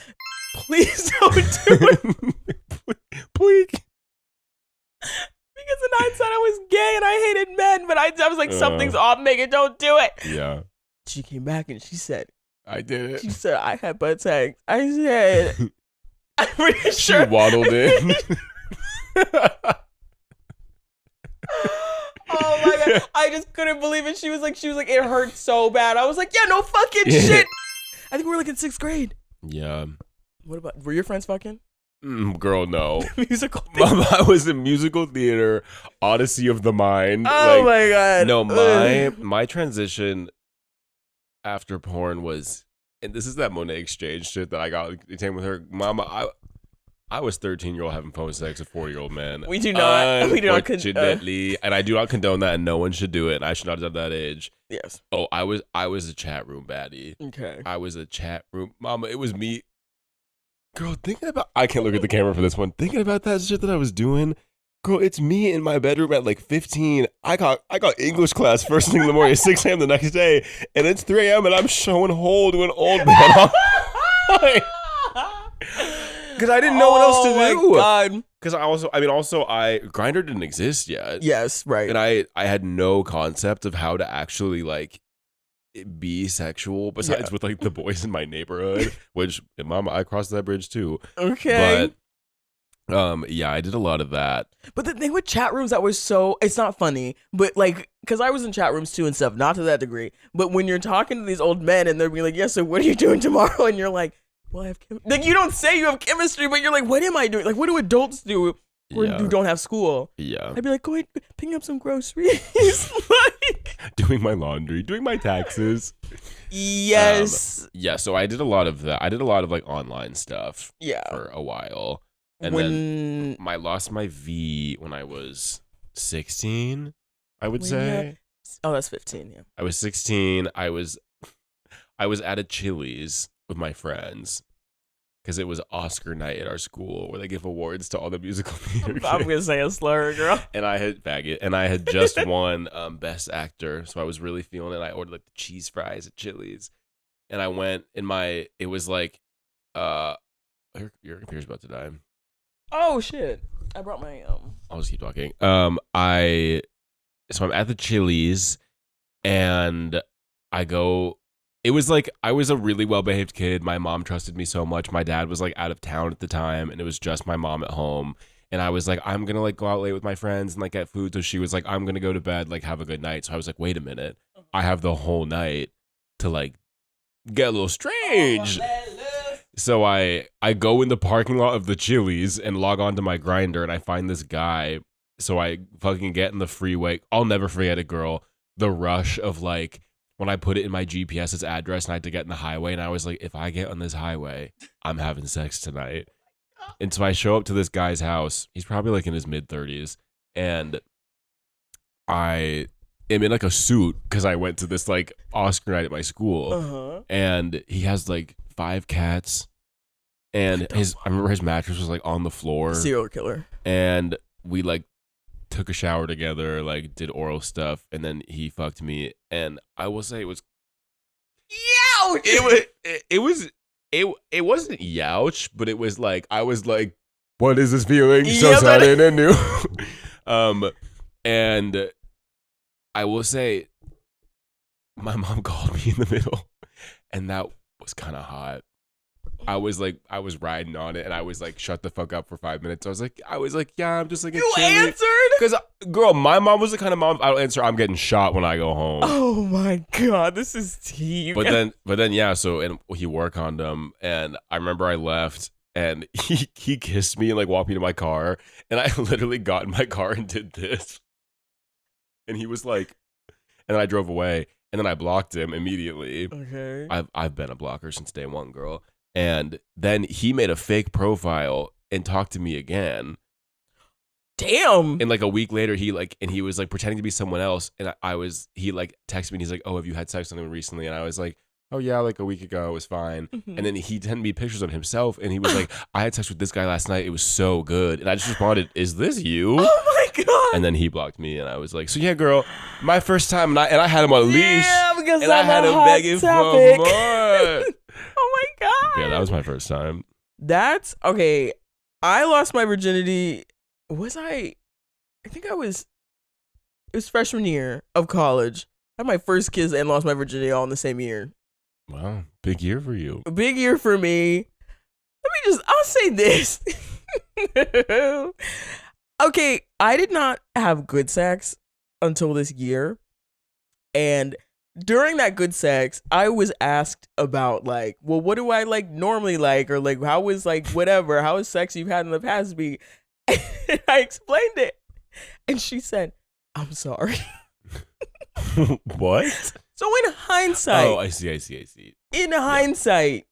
please don't do it. Please. Because in hindsight, I was gay and I hated men, but I was like, something's off, Megan, don't do it. Yeah. She came back and she said, I did it. She said, I had butt sex. I said, I'm pretty She sure. waddled in. Oh my God. I just couldn't believe it. She was like, it hurt so bad. I was like, yeah, no fucking shit. I think we were like in 6th grade. Yeah. What about, were your friends fucking? Girl, no. Musical theater. I was in musical theater, Odyssey of the Mind. Oh my God. No, my transition after porn was, and this is that Monet Exchange shit that I got detained with her. Mama, I was 13-year-old having phone sex with 4-year-old man. We do not. We do not and I do not condone that, and no one should do it. And I should not have done that age. Yes. Oh, I was a chat room baddie. Okay. I was a chat room mama. It was me. Girl, I can't look at the camera for this one. Thinking about that shit that I was doing. Girl, it's me in my bedroom at like 15. I got English class first thing in the morning at 6 a.m. the next day. And it's 3 a.m. and I'm showing hole to an old man. Because I didn't know what else to do. Oh my God. Because I Grindr didn't exist yet. Yes, right. And I had no concept of how to actually like be sexual besides with like the boys in my neighborhood, which mama, I crossed that bridge too. Okay. But yeah, I did a lot of that. But the thing with chat rooms that was so, it's not funny, but like, because I was in chat rooms too and stuff, not to that degree. But when you're talking to these old men and they're being like, yes, so what are you doing tomorrow? And you're like, well, I have like, you don't say you have chemistry, but you're like, what am I doing? Like, what do adults do who don't have school? Yeah. I'd be like, go ahead, picking up some groceries. Like, doing my laundry, doing my taxes. Yes. Yeah, so I did a lot of that. I did a lot of like online stuff Yeah. for a while. And then I lost my V when I was 16, I would say. Oh, that's 15, yeah. I was 16. I was at a Chili's with my friends because it was Oscar night at our school where they give awards to all the musical theater I'm going to say a slur, girl. And I had just won Best Actor, so I was really feeling it. I ordered like the cheese fries at Chili's, and I went in it was like, your computer's about to die. Oh shit! I brought my I'll just keep talking. So I'm at the Chili's, and I go. It was like I was a really well-behaved kid. My mom trusted me so much. My dad was like out of town at the time, and it was just my mom at home. And I was like, I'm gonna like go out late with my friends and like get food. So she was like, I'm gonna go to bed, like have a good night. So I was like, wait a minute, I have the whole night to like get a little strange. So I go in the parking lot of the Chili's and log on to my Grindr, and I find this guy. So I fucking get in the freeway. I'll never forget it, girl. The rush of like when I put it in my GPS's address and I had to get in the highway, and I was like, if I get on this highway, I'm having sex tonight. And so I show up to this guy's house. He's probably like in his mid-30s, and I am in like a suit because I went to this like Oscar night at my school, and he has like 5 cats, and I remember his mattress was like on the floor. Serial killer. And we like took a shower together, like did oral stuff, and then he fucked me. And I will say it was Ouch! It wasn't youch, but it was like I was like, what is this feeling? So Yeah, but- sudden and new. And I will say, my mom called me in the middle, and that was kind of hot. I was riding on it, and I was like, shut the fuck up for 5 minutes. I was like, yeah, I'm just like a You chilly. answered? Because, girl, my mom was the kind of mom, I don't answer, I'm getting shot when I go home. Oh my God, this is tea. But then, yeah, so, and he wore a condom, and I remember I left, and he kissed me and, like, walked me to my car, and I literally got in my car and did this. And he was like, and then I drove away, and then I blocked him immediately. Okay. I've been a blocker since day one, girl. And then he made a fake profile and talked to me again. Damn. And like a week later, he was like pretending to be someone else. And he like texted me and he's like, oh, have you had sex with anyone recently? And I was like, oh yeah, like a week ago, it was fine. Mhm. And then he sent me pictures of himself and he was like, I had sex with this guy last night. It was so good. And I just responded, is this you? Oh my God. And then he blocked me and I was like, so yeah, girl, my first time. And I had him on a leash. Yeah, because And I I'm had a him hot begging topic. for more. Oh my God. Yeah, that was my first time. That's okay. I lost my virginity. I think it was freshman year of college. I had my first kiss and lost my virginity all in the same year. Wow, big year for you. A big year for me. I'll say this. Okay, I did not have good sex until this year. And during that good sex, I was asked about like, well, what do I like normally like? Or like, how is like whatever, how is sex you've had in the past be? And I explained it. And she said, I'm sorry. What? So in hindsight. Oh, I see. In hindsight.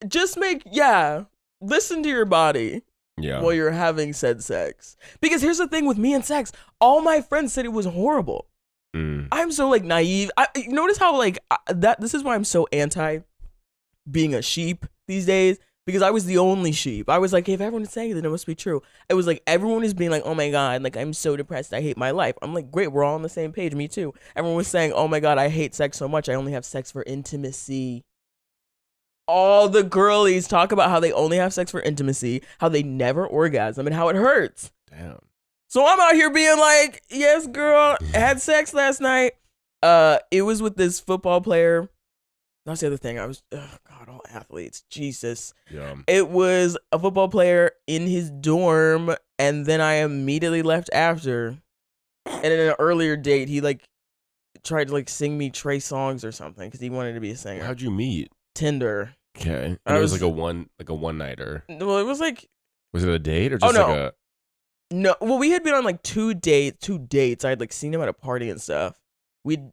Just listen to your body. Yeah. While you're having said sex. Because here's the thing with me and sex. All my friends said it was horrible. I'm so like naive. Notice how like this is why I'm so anti being a sheep these days. Because I was the only sheep. I was like, hey, if everyone is saying it, then it must be true. It was like everyone is being like, oh my God, like I'm so depressed. I hate my life. I'm like, great, we're all on the same page. Me too. Everyone was saying, oh my God, I hate sex so much. I only have sex for intimacy. All the girlies talk about how they only have sex for intimacy, how they never orgasm, and how it hurts. Damn. So I'm out here being like, yes, girl, I had sex last night. It was with this football player. That's the other thing. God, all athletes, Jesus. Yeah. It was a football player in his dorm, and then I immediately left after. And in an earlier date, he like tried to like sing me Trey songs or something because he wanted to be a singer. How'd you meet? Tinder. Okay. And it was like a one nighter. Well, it was like. Was it a date or just no. like a? No. Well, we had been on like two dates. I had like seen him at a party and stuff. And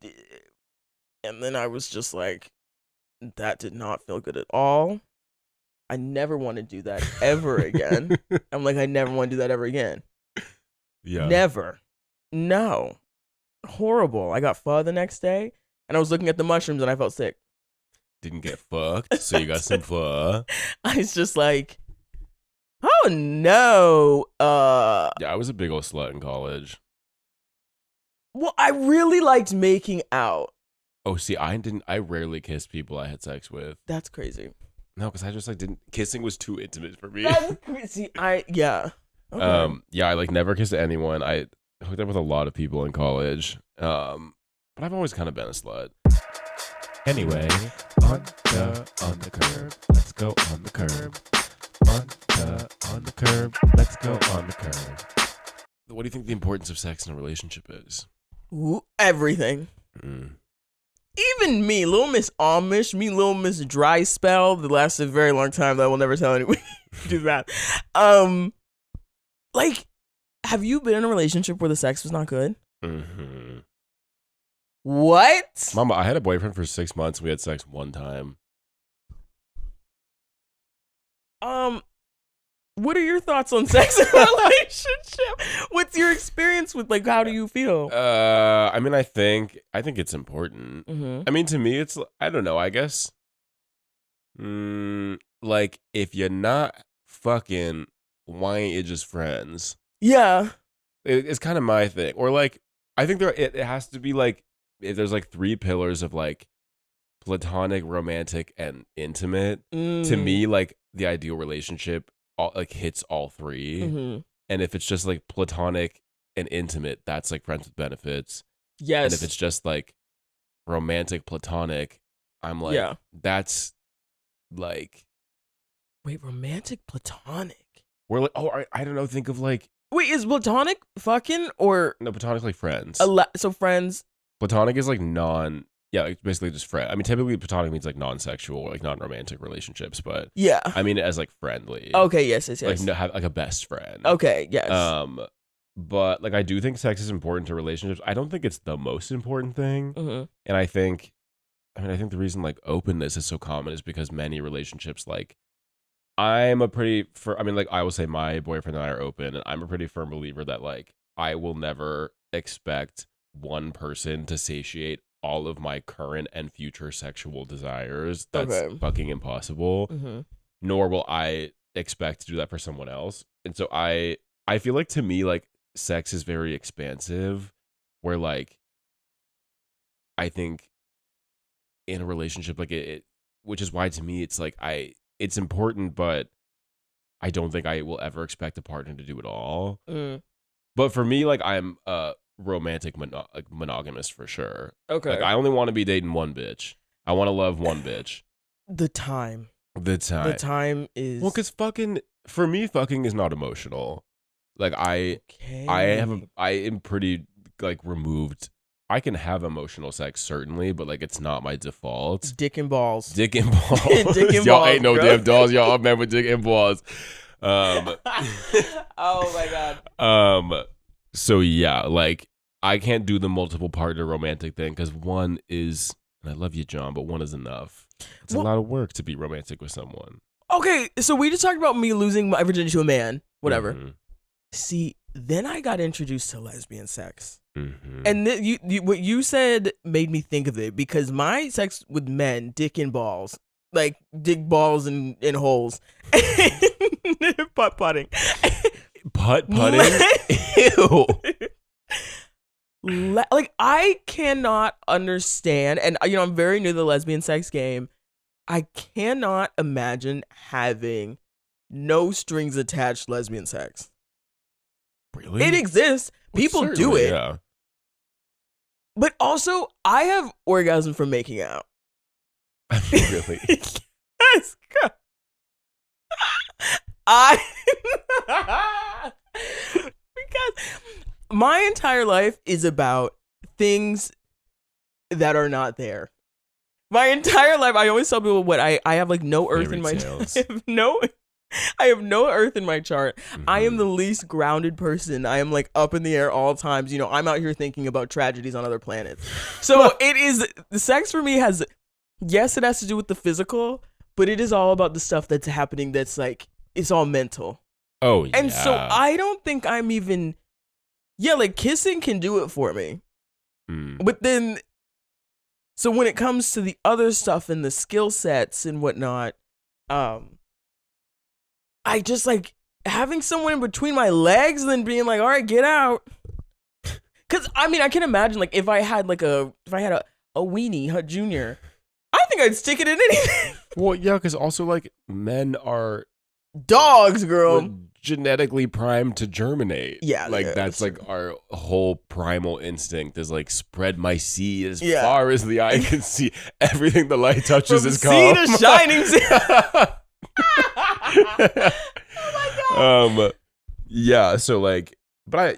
then I was just like, that did not feel good at all. I never want to do that ever again. I'm like, I never want to do that ever again. Yeah. Never. No. Horrible. I got pho the next day, and I was looking at the mushrooms, and I felt sick. Didn't get fucked, so you got some pho. I was just like, oh no. Yeah, I was a big old slut in college. Well, I really liked making out. Oh, see, I rarely kissed people I had sex with. That's crazy. No, because I just like didn't. Kissing was too intimate for me. That's crazy. Yeah. Okay. Yeah, I like never kissed anyone. I hooked up with a lot of people in college. But I've always kind of been a slut. Anyway, on the curb, let's go on the curb. On the curb, let's go on the curb. What do you think the importance of sex in a relationship is? Ooh, everything. Even me, Little Miss Amish, Little Miss Dry Spell that lasted a very long time that I will never tell anyone to do that. Like, have you been in a relationship where the sex was not good? Mm-hmm. What? Mama, I had a boyfriend for 6 months. We had sex one time. What are your thoughts on sex in a relationship? What's your experience with, like, how do you feel? I mean, I think it's important. Mm-hmm. I mean, to me, it's, I don't know, I guess. Like, if you're not fucking, why ain't you just friends? Yeah. It's kind of my thing. Or, like, I think it has to be, like, if there's like three pillars of like platonic, romantic, and intimate, to me, like the ideal relationship like hits all three. Mm-hmm. And if it's just like platonic and intimate, that's like friends with benefits. Yes. And if it's just like romantic, platonic, I'm like, that's like, wait, romantic, platonic. We're like, I don't know. Think of like, wait, is platonic fucking or no, platonic like friends? So friends. Platonic is like like basically just friend. I mean, typically platonic means like non-sexual or like non-romantic relationships, but yeah, I mean it as like friendly. Okay, yes. Like have like a best friend. Okay, yes. But like I do think sex is important to relationships. I don't think it's the most important thing, and I think the reason like openness is so common is because many relationships like. I will say my boyfriend and I are open, and I'm a pretty firm believer that like I will never expect one person to satiate all of my current and future sexual desires. That's fucking impossible. Nor will I expect to do that for someone else. And so I feel like to me like sex is very expansive, where like I think in a relationship like it which is why to me it's like it's important, but I don't think I will ever expect a partner to do it all. But for me, like I'm romantic monogamous for sure. Okay. Like I only want to be dating one bitch. I want to love one bitch. The time is well, because for me fucking is not emotional. Like I am pretty like removed. I can have emotional sex certainly, but like it's not my default. Dick and balls. Dick and balls. Dick and y'all balls, ain't no bro. damn dolls. Y'all are men with dick and balls. Oh my god. So yeah, like I can't do the multiple partner romantic thing because one is, and I love you, John, but one is enough. It's a lot of work to be romantic with someone. Okay, so we just talked about me losing my virginity to a man, whatever. Mm-hmm. See, then I got introduced to lesbian sex. Mm-hmm. And what you said made me think of it because my sex with men, dick and balls, like dick balls and holes, putt-putting. Putt-putting? Ew. Like I cannot understand, and I'm very new to the lesbian sex game. I cannot imagine having no strings attached lesbian sex. Really? It exists. People do it. Yeah. But also, I have orgasm from making out. Really? Yes. Because my entire life is about things that are not there. My entire life, I always tell people what I have like no earth in my chart. I have no earth in my chart. Mm-hmm. I am the least grounded person. I am like up in the air all times. I'm out here thinking about tragedies on other planets. So it is, sex for me has, yes, it has to do with the physical, but it is all about the stuff that's happening that's like, it's all mental. Oh, yeah. And so I don't think I'm even, like kissing can do it for me. But then, so when it comes to the other stuff and the skill sets and whatnot, I just like having someone in between my legs and then being like, all right, get out. Cause I mean, I can imagine like if I had a weenie, a junior, I think I'd stick it in anything. Well, yeah, because also like men are dogs, girl. Genetically primed to germinate. Yeah. Like that's like our whole primal instinct is like spread my seed as Yeah. far as the eye can see. Everything the light touches From is sea calm. to shining sea. Oh my god. Yeah, so like I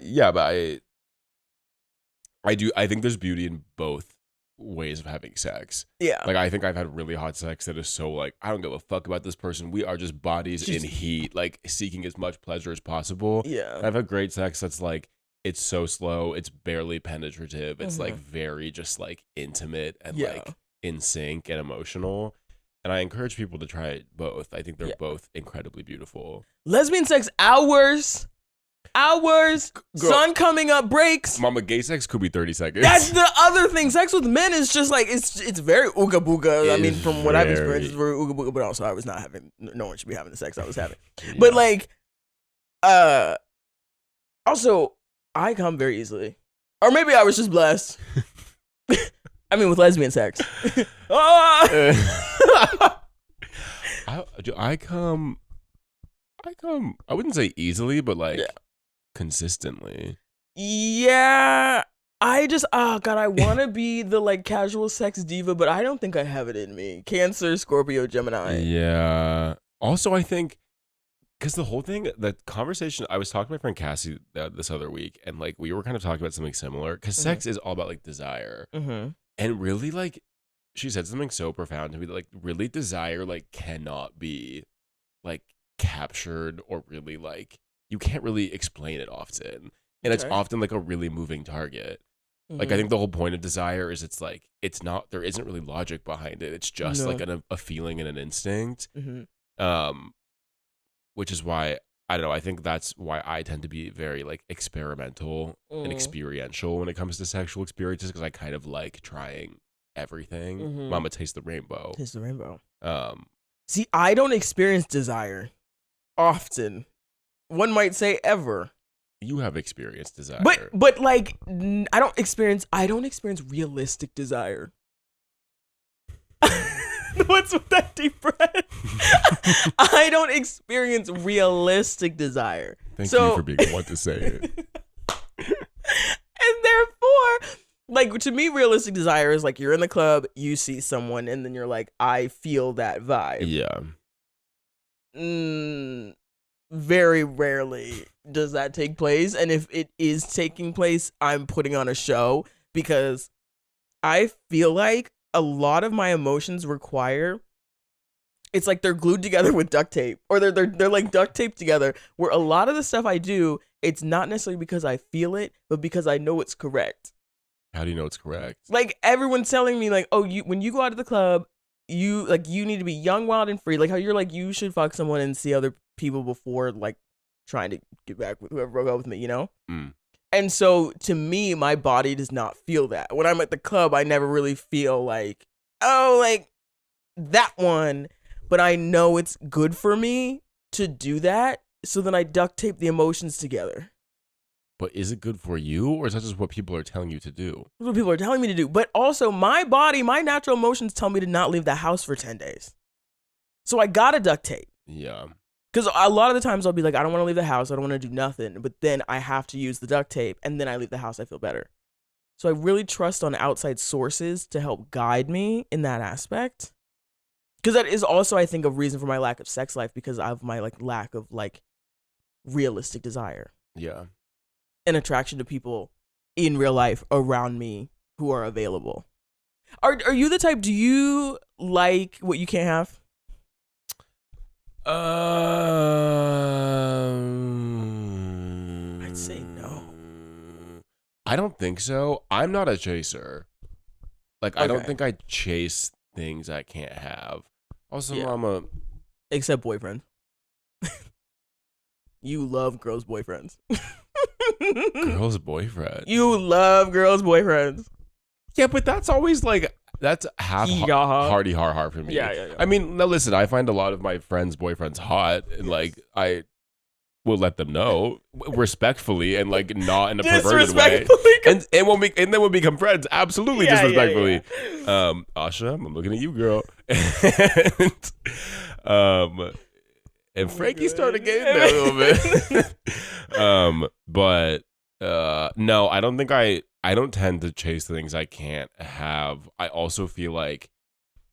think there's beauty in both ways of having sex. Yeah. Like I think I've had really hot sex that is so like I don't give a fuck about this person. We are just bodies in heat, like seeking as much pleasure as possible. Yeah. I've had great sex that's like it's so slow, it's barely penetrative, it's like very just like intimate and like in sync and emotional. And I encourage people to try both. I think they're both incredibly beautiful. Lesbian sex hours. Girl, sun coming up, breaks. Mama, gay sex could be 30 seconds. That's the other thing. Sex with men is just like it's very ooga booga. I mean, from what I've experienced, it's very ooga booga. But also, I was not having. No one should be having the sex I was having. Yeah. But like, also, I come very easily, or maybe I was just blessed. I mean, with lesbian sex. I come. I wouldn't say easily, but like consistently. Yeah. I just, oh God, I want to be the like casual sex diva, but I don't think I have it in me. Cancer, Scorpio, Gemini. Yeah. Also, I think because the whole thing, the conversation, I was talking to my friend Cassie this other week, and like we were kind of talking about something similar because sex is all about like desire, and really like she said something so profound to me that like really desire like cannot be like captured or really like you can't really explain it often, and it's often like a really moving target. Like I think the whole point of desire is it's like it's not, there isn't really logic behind it. It's just like a feeling and an instinct. Which is why I don't know. I think that's why I tend to be very like experimental and experiential when it comes to sexual experiences, because I kind of like trying everything. Mama taste the rainbow. Taste the rainbow. See, I don't experience desire often. One might say ever. You have experienced desire, but like I don't experience realistic desire. What's with that deep breath? I don't experience realistic desire. Thank you for being the one to say it. And therefore, like to me, realistic desire is like you're in the club, you see someone, and then you're like, I feel that vibe. Yeah. Very rarely does that take place, and if it is taking place, I'm putting on a show because I feel like a lot of my emotions require, it's like they're glued together with duct tape, or they're like duct taped together, where a lot of the stuff I do, it's not necessarily because I feel it, but because I know it's correct. How do you know it's correct? Like everyone's telling me like, oh, when you go out to the club, you need to be young, wild, and free. Like how you're like, you should fuck someone and see other people before like trying to get back with whoever broke up with me, you know? And so to me, my body does not feel that. When I'm at the club, I never really feel like, oh, like that one. But I know it's good for me to do that. So then I duct tape the emotions together. But is it good for you, or is that just what people are telling you to do? That's what people are telling me to do. But also my body, my natural emotions tell me to not leave the house for 10 days. So I gotta duct tape. Yeah. Because a lot of the times I'll be like, I don't want to leave the house. I don't want to do nothing. But then I have to use the duct tape, and then I leave the house. I feel better. So I really trust on outside sources to help guide me in that aspect. Because that is also, I think, a reason for my lack of sex life, because of my like lack of like realistic desire. Yeah. And attraction to people in real life around me who are available. Are you the type, do you like what you can't have? I'd say no. I don't think so. I'm not a chaser. Like, I don't think I chase things I can't have. Also, Mama. Except boyfriend. You love girls' boyfriends. Girls' boyfriend. You love girls' boyfriends. Yeah, but that's always like, that's half hardy har for me. Yeah. I mean, now listen, I find a lot of my friends' boyfriends hot, and like I will let them know respectfully, and like not in a perverted way. And then we'll become friends. Absolutely disrespectfully. Asha, I'm looking at you, girl. And Frankie started getting there a little bit. But no, I don't tend to chase the things I can't have. I also feel like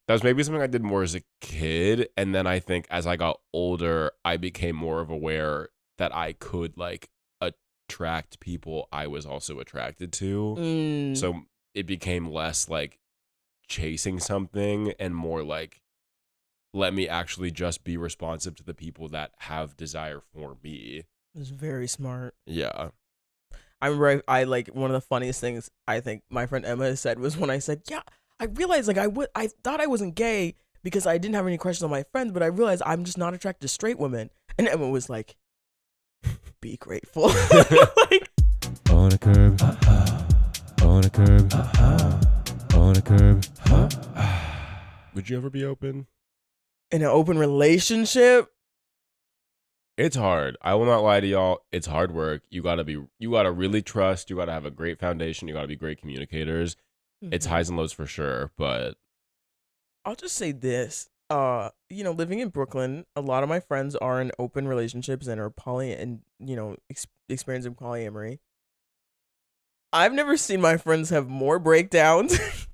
that was maybe something I did more as a kid. And then I think as I got older, I became more of aware that I could like attract people I was also attracted to. So it became less like chasing something and more like, let me actually just be responsive to the people that have desire for me. It's very smart. Yeah. I remember I like one of the funniest things I think my friend Emma said was when I said, yeah, I realized like I thought I wasn't gay because I didn't have any questions on my friends, but I realized I'm just not attracted to straight women. And Emma was like, be grateful. Like, on a curb, on a curb, on a curb. Would you ever be open? In an open relationship? It's hard. I will not lie to y'all. It's hard work. You gotta really trust. You gotta have a great foundation. You gotta be great communicators. It's highs and lows for sure, but I'll just say this. Living in Brooklyn, a lot of my friends are in open relationships and are experiencing polyamory. I've never seen my friends have more breakdowns,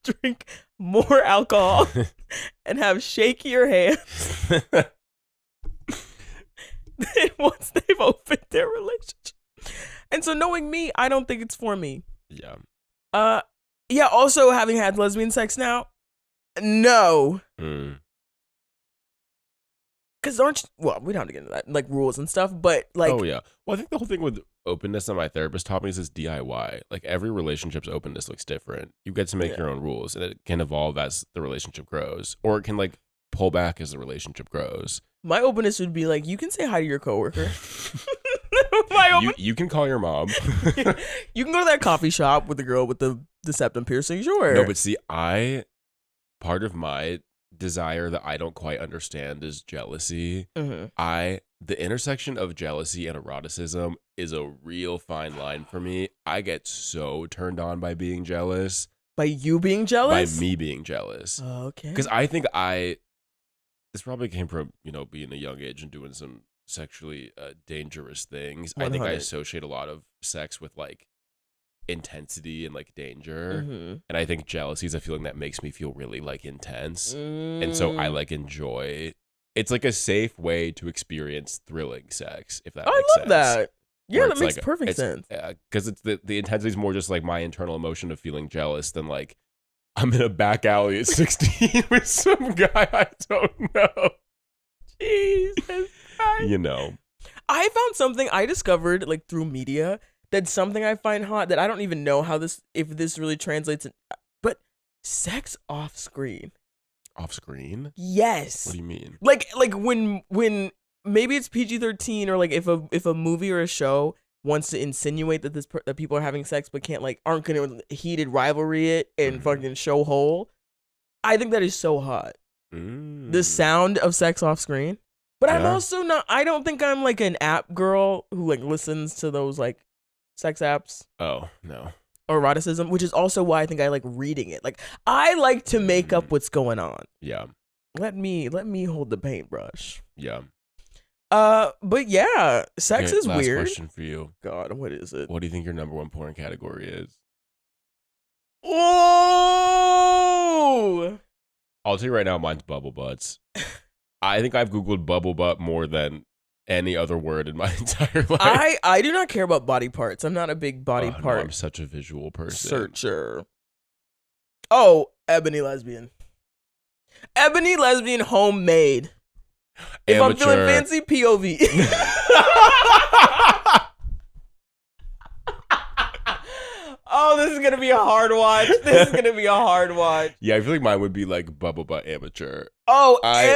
drink more alcohol, and have shakier hands than once they've opened their relationship. And so knowing me, I don't think it's for me. Yeah. Yeah, also having had lesbian sex now, no. Because we don't have to get into that, like rules and stuff, but like. Oh, yeah. Well, I think the whole thing with openness that my therapist taught me is this DIY. Like every relationship's openness looks different. You get to make your own rules and it can evolve as the relationship grows, or it can like pull back as the relationship grows. My openness would be like, you can say hi to your coworker. You can call your mom. You can go to that coffee shop with the girl with the septum piercing, sure. No, but see, part of my desire that I don't quite understand is jealousy. The intersection of jealousy and eroticism is a real fine line for me. I get so turned on by being jealous. By you being jealous? By me being jealous. Okay. Because I think this probably came from, being a young age and doing some sexually dangerous things. 100. I think I associate a lot of sex with like intensity and like danger. And I think jealousy is a feeling that makes me feel really like intense. And so I like enjoy. It's like a safe way to experience thrilling sex, if that makes sense. I love that. Yeah, Where that it's makes like, perfect sense. Because it's the intensity is more just like my internal emotion of feeling jealous than like I'm in a back alley at 16 with some guy I don't know. Jesus Christ. I found something I discovered like through media that's something I find hot that I don't even know if this really translates, but sex off screen. Off screen? Yes. What do you mean? Like when maybe it's PG-13 or like if a movie or a show wants to insinuate that that people are having sex but aren't gonna heated rivalry it and fucking show whole. I think that is so hot. The sound of sex off screen. But I'm also not. I don't think I'm like an app girl who like listens to those like sex apps. Oh no. Or eroticism, which is also why I think I like reading it. Like I like to make up what's going on. Yeah. Let me hold the paintbrush. Yeah. But yeah, sex is last weird. Question for you. God, what is it? What do you think your number one porn category is? Oh! I'll tell you right now, mine's bubble butts. I think I've Googled bubble butt more than any other word in my entire life. I do not care about body parts. I'm not a big body part. No, I'm such a visual person. Searcher. Oh, ebony lesbian. Ebony lesbian homemade. If I'm feeling fancy, POV. Oh, this is going to be a hard watch. Yeah, I feel like mine would be like bubble butt amateur. Oh, I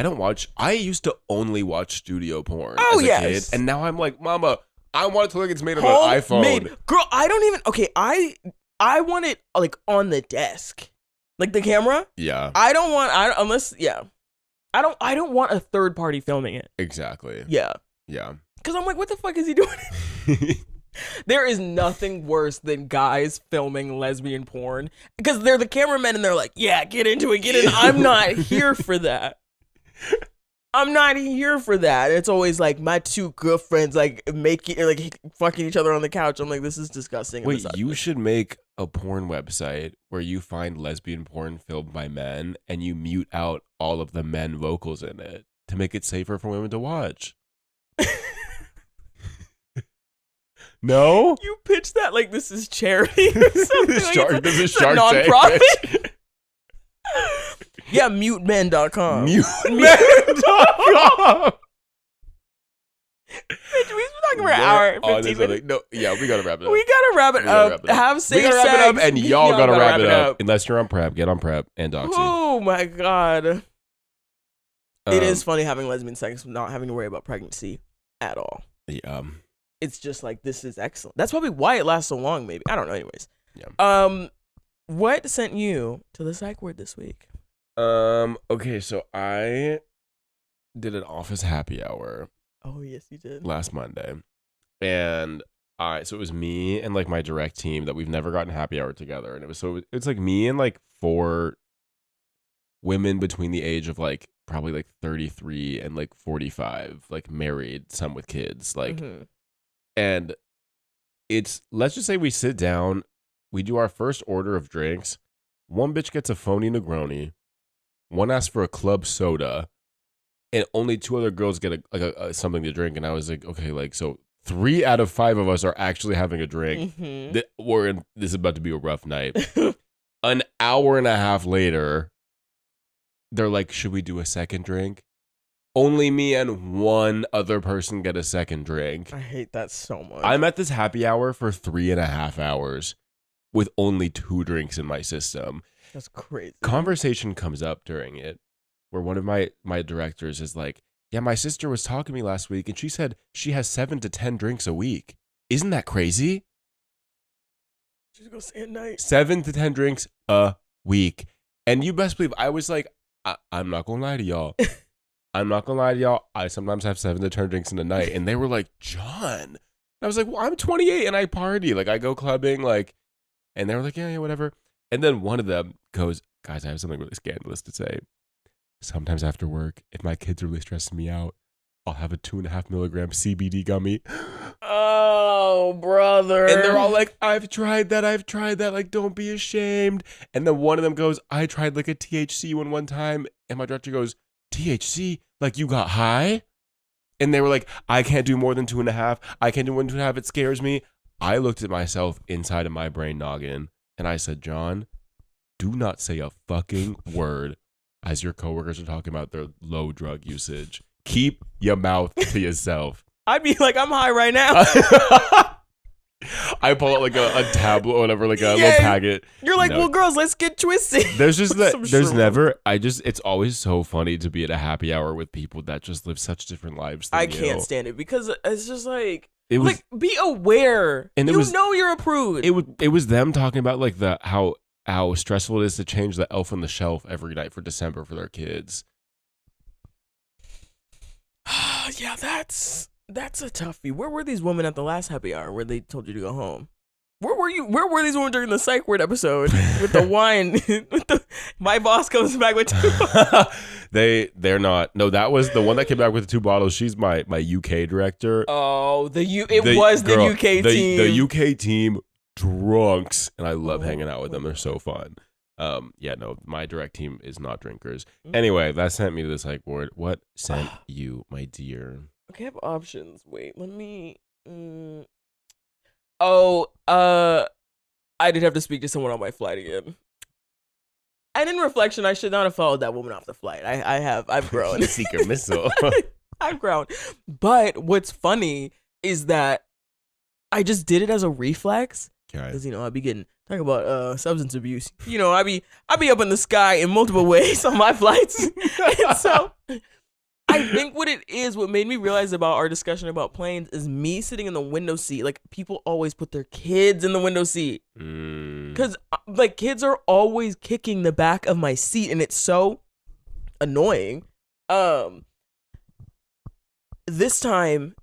don't watch. I used to only watch studio porn as a kid. And now I'm like, Mama, I want it to look like it's made on an iPhone. Girl, I don't even, okay, I want it like on the desk. Like the camera. Yeah. I don't want a third party filming it. Exactly. Yeah. Yeah. Because I'm like, what the fuck is he doing? There is nothing worse than guys filming lesbian porn because they're the cameramen and they're like, yeah, get into it, get in. I'm not here for that. It's always like my two girlfriends like fucking each other on the couch. I'm like, this is disgusting. Wait, you should make a porn website where you find lesbian porn filmed by men and you mute out all of the men vocals in it to make it safer for women to watch. No? You pitch that like this is charity or something. This is Shark nonprofit. Yeah, mutemen.com. Mutemen.com. Bitch, we've been talking for an hour and 15 minutes. No, yeah, we gotta wrap it up. We gotta wrap it up. Have safe sex. We gotta wrap it up, and y'all gotta wrap it up. Unless you're on Prep, get on Prep and Doxy. Oh my God. It is funny having lesbian sex, not having to worry about pregnancy at all. Yeah. It's just like, this is excellent. That's probably why it lasts so long, maybe. I don't know, anyways. Yeah. What sent you to the psych ward this week? Okay, so I did an office happy hour. Oh, yes, you did. Last Monday. And So it was me and like my direct team that we've never gotten happy hour together, and it's like me and like 4 women between the age of like probably like 33 and like 45, like married, some with kids, like, and let's just say we sit down, we do our first order of drinks. One bitch gets a phony Negroni, one asks for a club soda, and only 2 other girls get a something to drink. And I was like, okay, like, so 3 out of 5 of us are actually having a drink. This is about to be a rough night. An hour and a half later, they're like, should we do a second drink? Only me and 1 other person get a second drink. I hate that so much. I'm at this happy hour for 3.5 hours with only 2 drinks in my system. That's crazy. Conversation comes up during it where one of my directors is like, yeah, my sister was talking to me last week and she said she has 7 to 10 drinks a week. Isn't that crazy? She's going to say at night. 7 to 10 drinks a week. And you best believe I was like, I'm not going to lie to y'all. I'm not going to lie to y'all. I sometimes have 7 to 10 drinks in a night. And they were like, John. I was like, well, I'm 28 and I party. Like, I go clubbing. Like, and they were like, yeah, whatever. And then one of them goes, guys, I have something really scandalous to say. Sometimes after work, if my kids are really stressing me out, I'll have a 2.5 milligram CBD gummy. Oh, brother. And they're all like, I've tried that. Like, don't be ashamed. And then one of them goes, I tried like a THC one time. And my director goes, THC? Like, you got high? And they were like, I can't do more than 2.5. I can't do more than 2.5. It scares me. I looked at myself inside of my brain noggin and I said, John, do not say a fucking word as your coworkers are talking about their low drug usage. Keep your mouth to yourself. I'd be like, I'm high right now. I pull out like a tablet or whatever, like a little packet. You're like, well, girls, let's get twisted. There's just it's always so funny to be at a happy hour with people that just live such different lives than I you. Can't stand it because it's just like, be aware. And you're a prude. It was them talking about like how stressful it is to change the elf on the shelf every night for December for their kids. Yeah, that's a toughie. Where were these women at the last happy hour where they told you to go home? Where were you? Where were these women during the Psych Word episode with the wine? My boss comes back with 2. They're not. No, that was the one that came back with the 2 bottles. She's my UK director. Oh, the UK team. The UK team drunks, and I love hanging out with them. They're so fun. Yeah, no, my direct team is not drinkers. Anyway, that sent me to the Psych Ward. What sent you, my dear? Okay, I have options. Wait, let me. I did have to speak to someone on my flight again. And in reflection, I should not have followed that woman off the flight. I've grown. Secret missile. I've grown. But what's funny is that I just did it as a reflex. Because, I be talking about substance abuse. I be up in the sky in multiple ways on my flights. And so I think what made me realize about our discussion about planes is me sitting in the window seat. Like, people always put their kids in the window seat. Because, like, kids are always kicking the back of my seat, and it's so annoying. This time,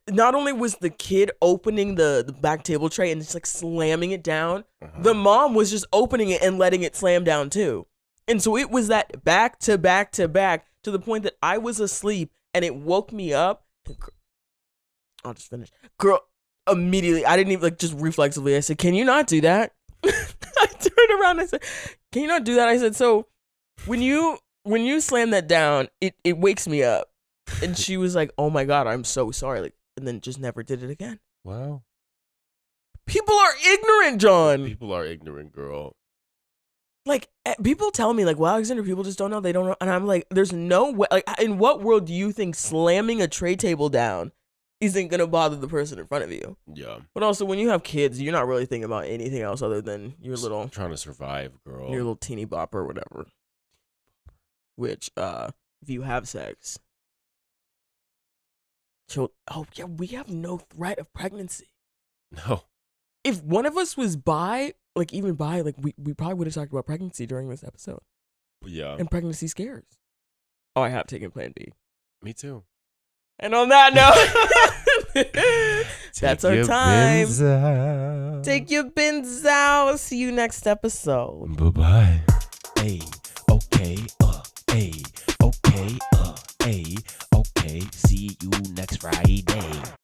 not only was the kid opening the back table tray and just, like, slamming it down, the mom was just opening it and letting it slam down, too. And so it was that back to back to back, to the point that I was asleep and it woke me up. I'll just finish. Girl, immediately, I didn't even, like, just reflexively, I said, can you not do that? I turned around and I said, can you not do that? I said, so when you slam that down, it wakes me up. And she was like, oh my God, I'm so sorry. Like, and then just never did it again. Wow. People are ignorant, John. People are ignorant, girl. Like, people tell me, like, well, Alexander, people just don't know. They don't know. And I'm like, there's no way. Like, in what world do you think slamming a tray table down isn't going to bother the person in front of you? Yeah. But also, when you have kids, you're not really thinking about anything else other than your little... trying to survive, girl. Your little teeny bopper or whatever. Which, if you have sex... Oh, yeah, we have no threat of pregnancy. No. If one of us was bi, like, even bi, like, we probably would have talked about pregnancy during this episode. Yeah. And pregnancy scares. Oh, I have taken Plan B. Me too. And on that note, That's our time. Take your bins out. See you next episode. Bye-bye. Hey, okay, hey, okay, hey, okay. See you next Friday.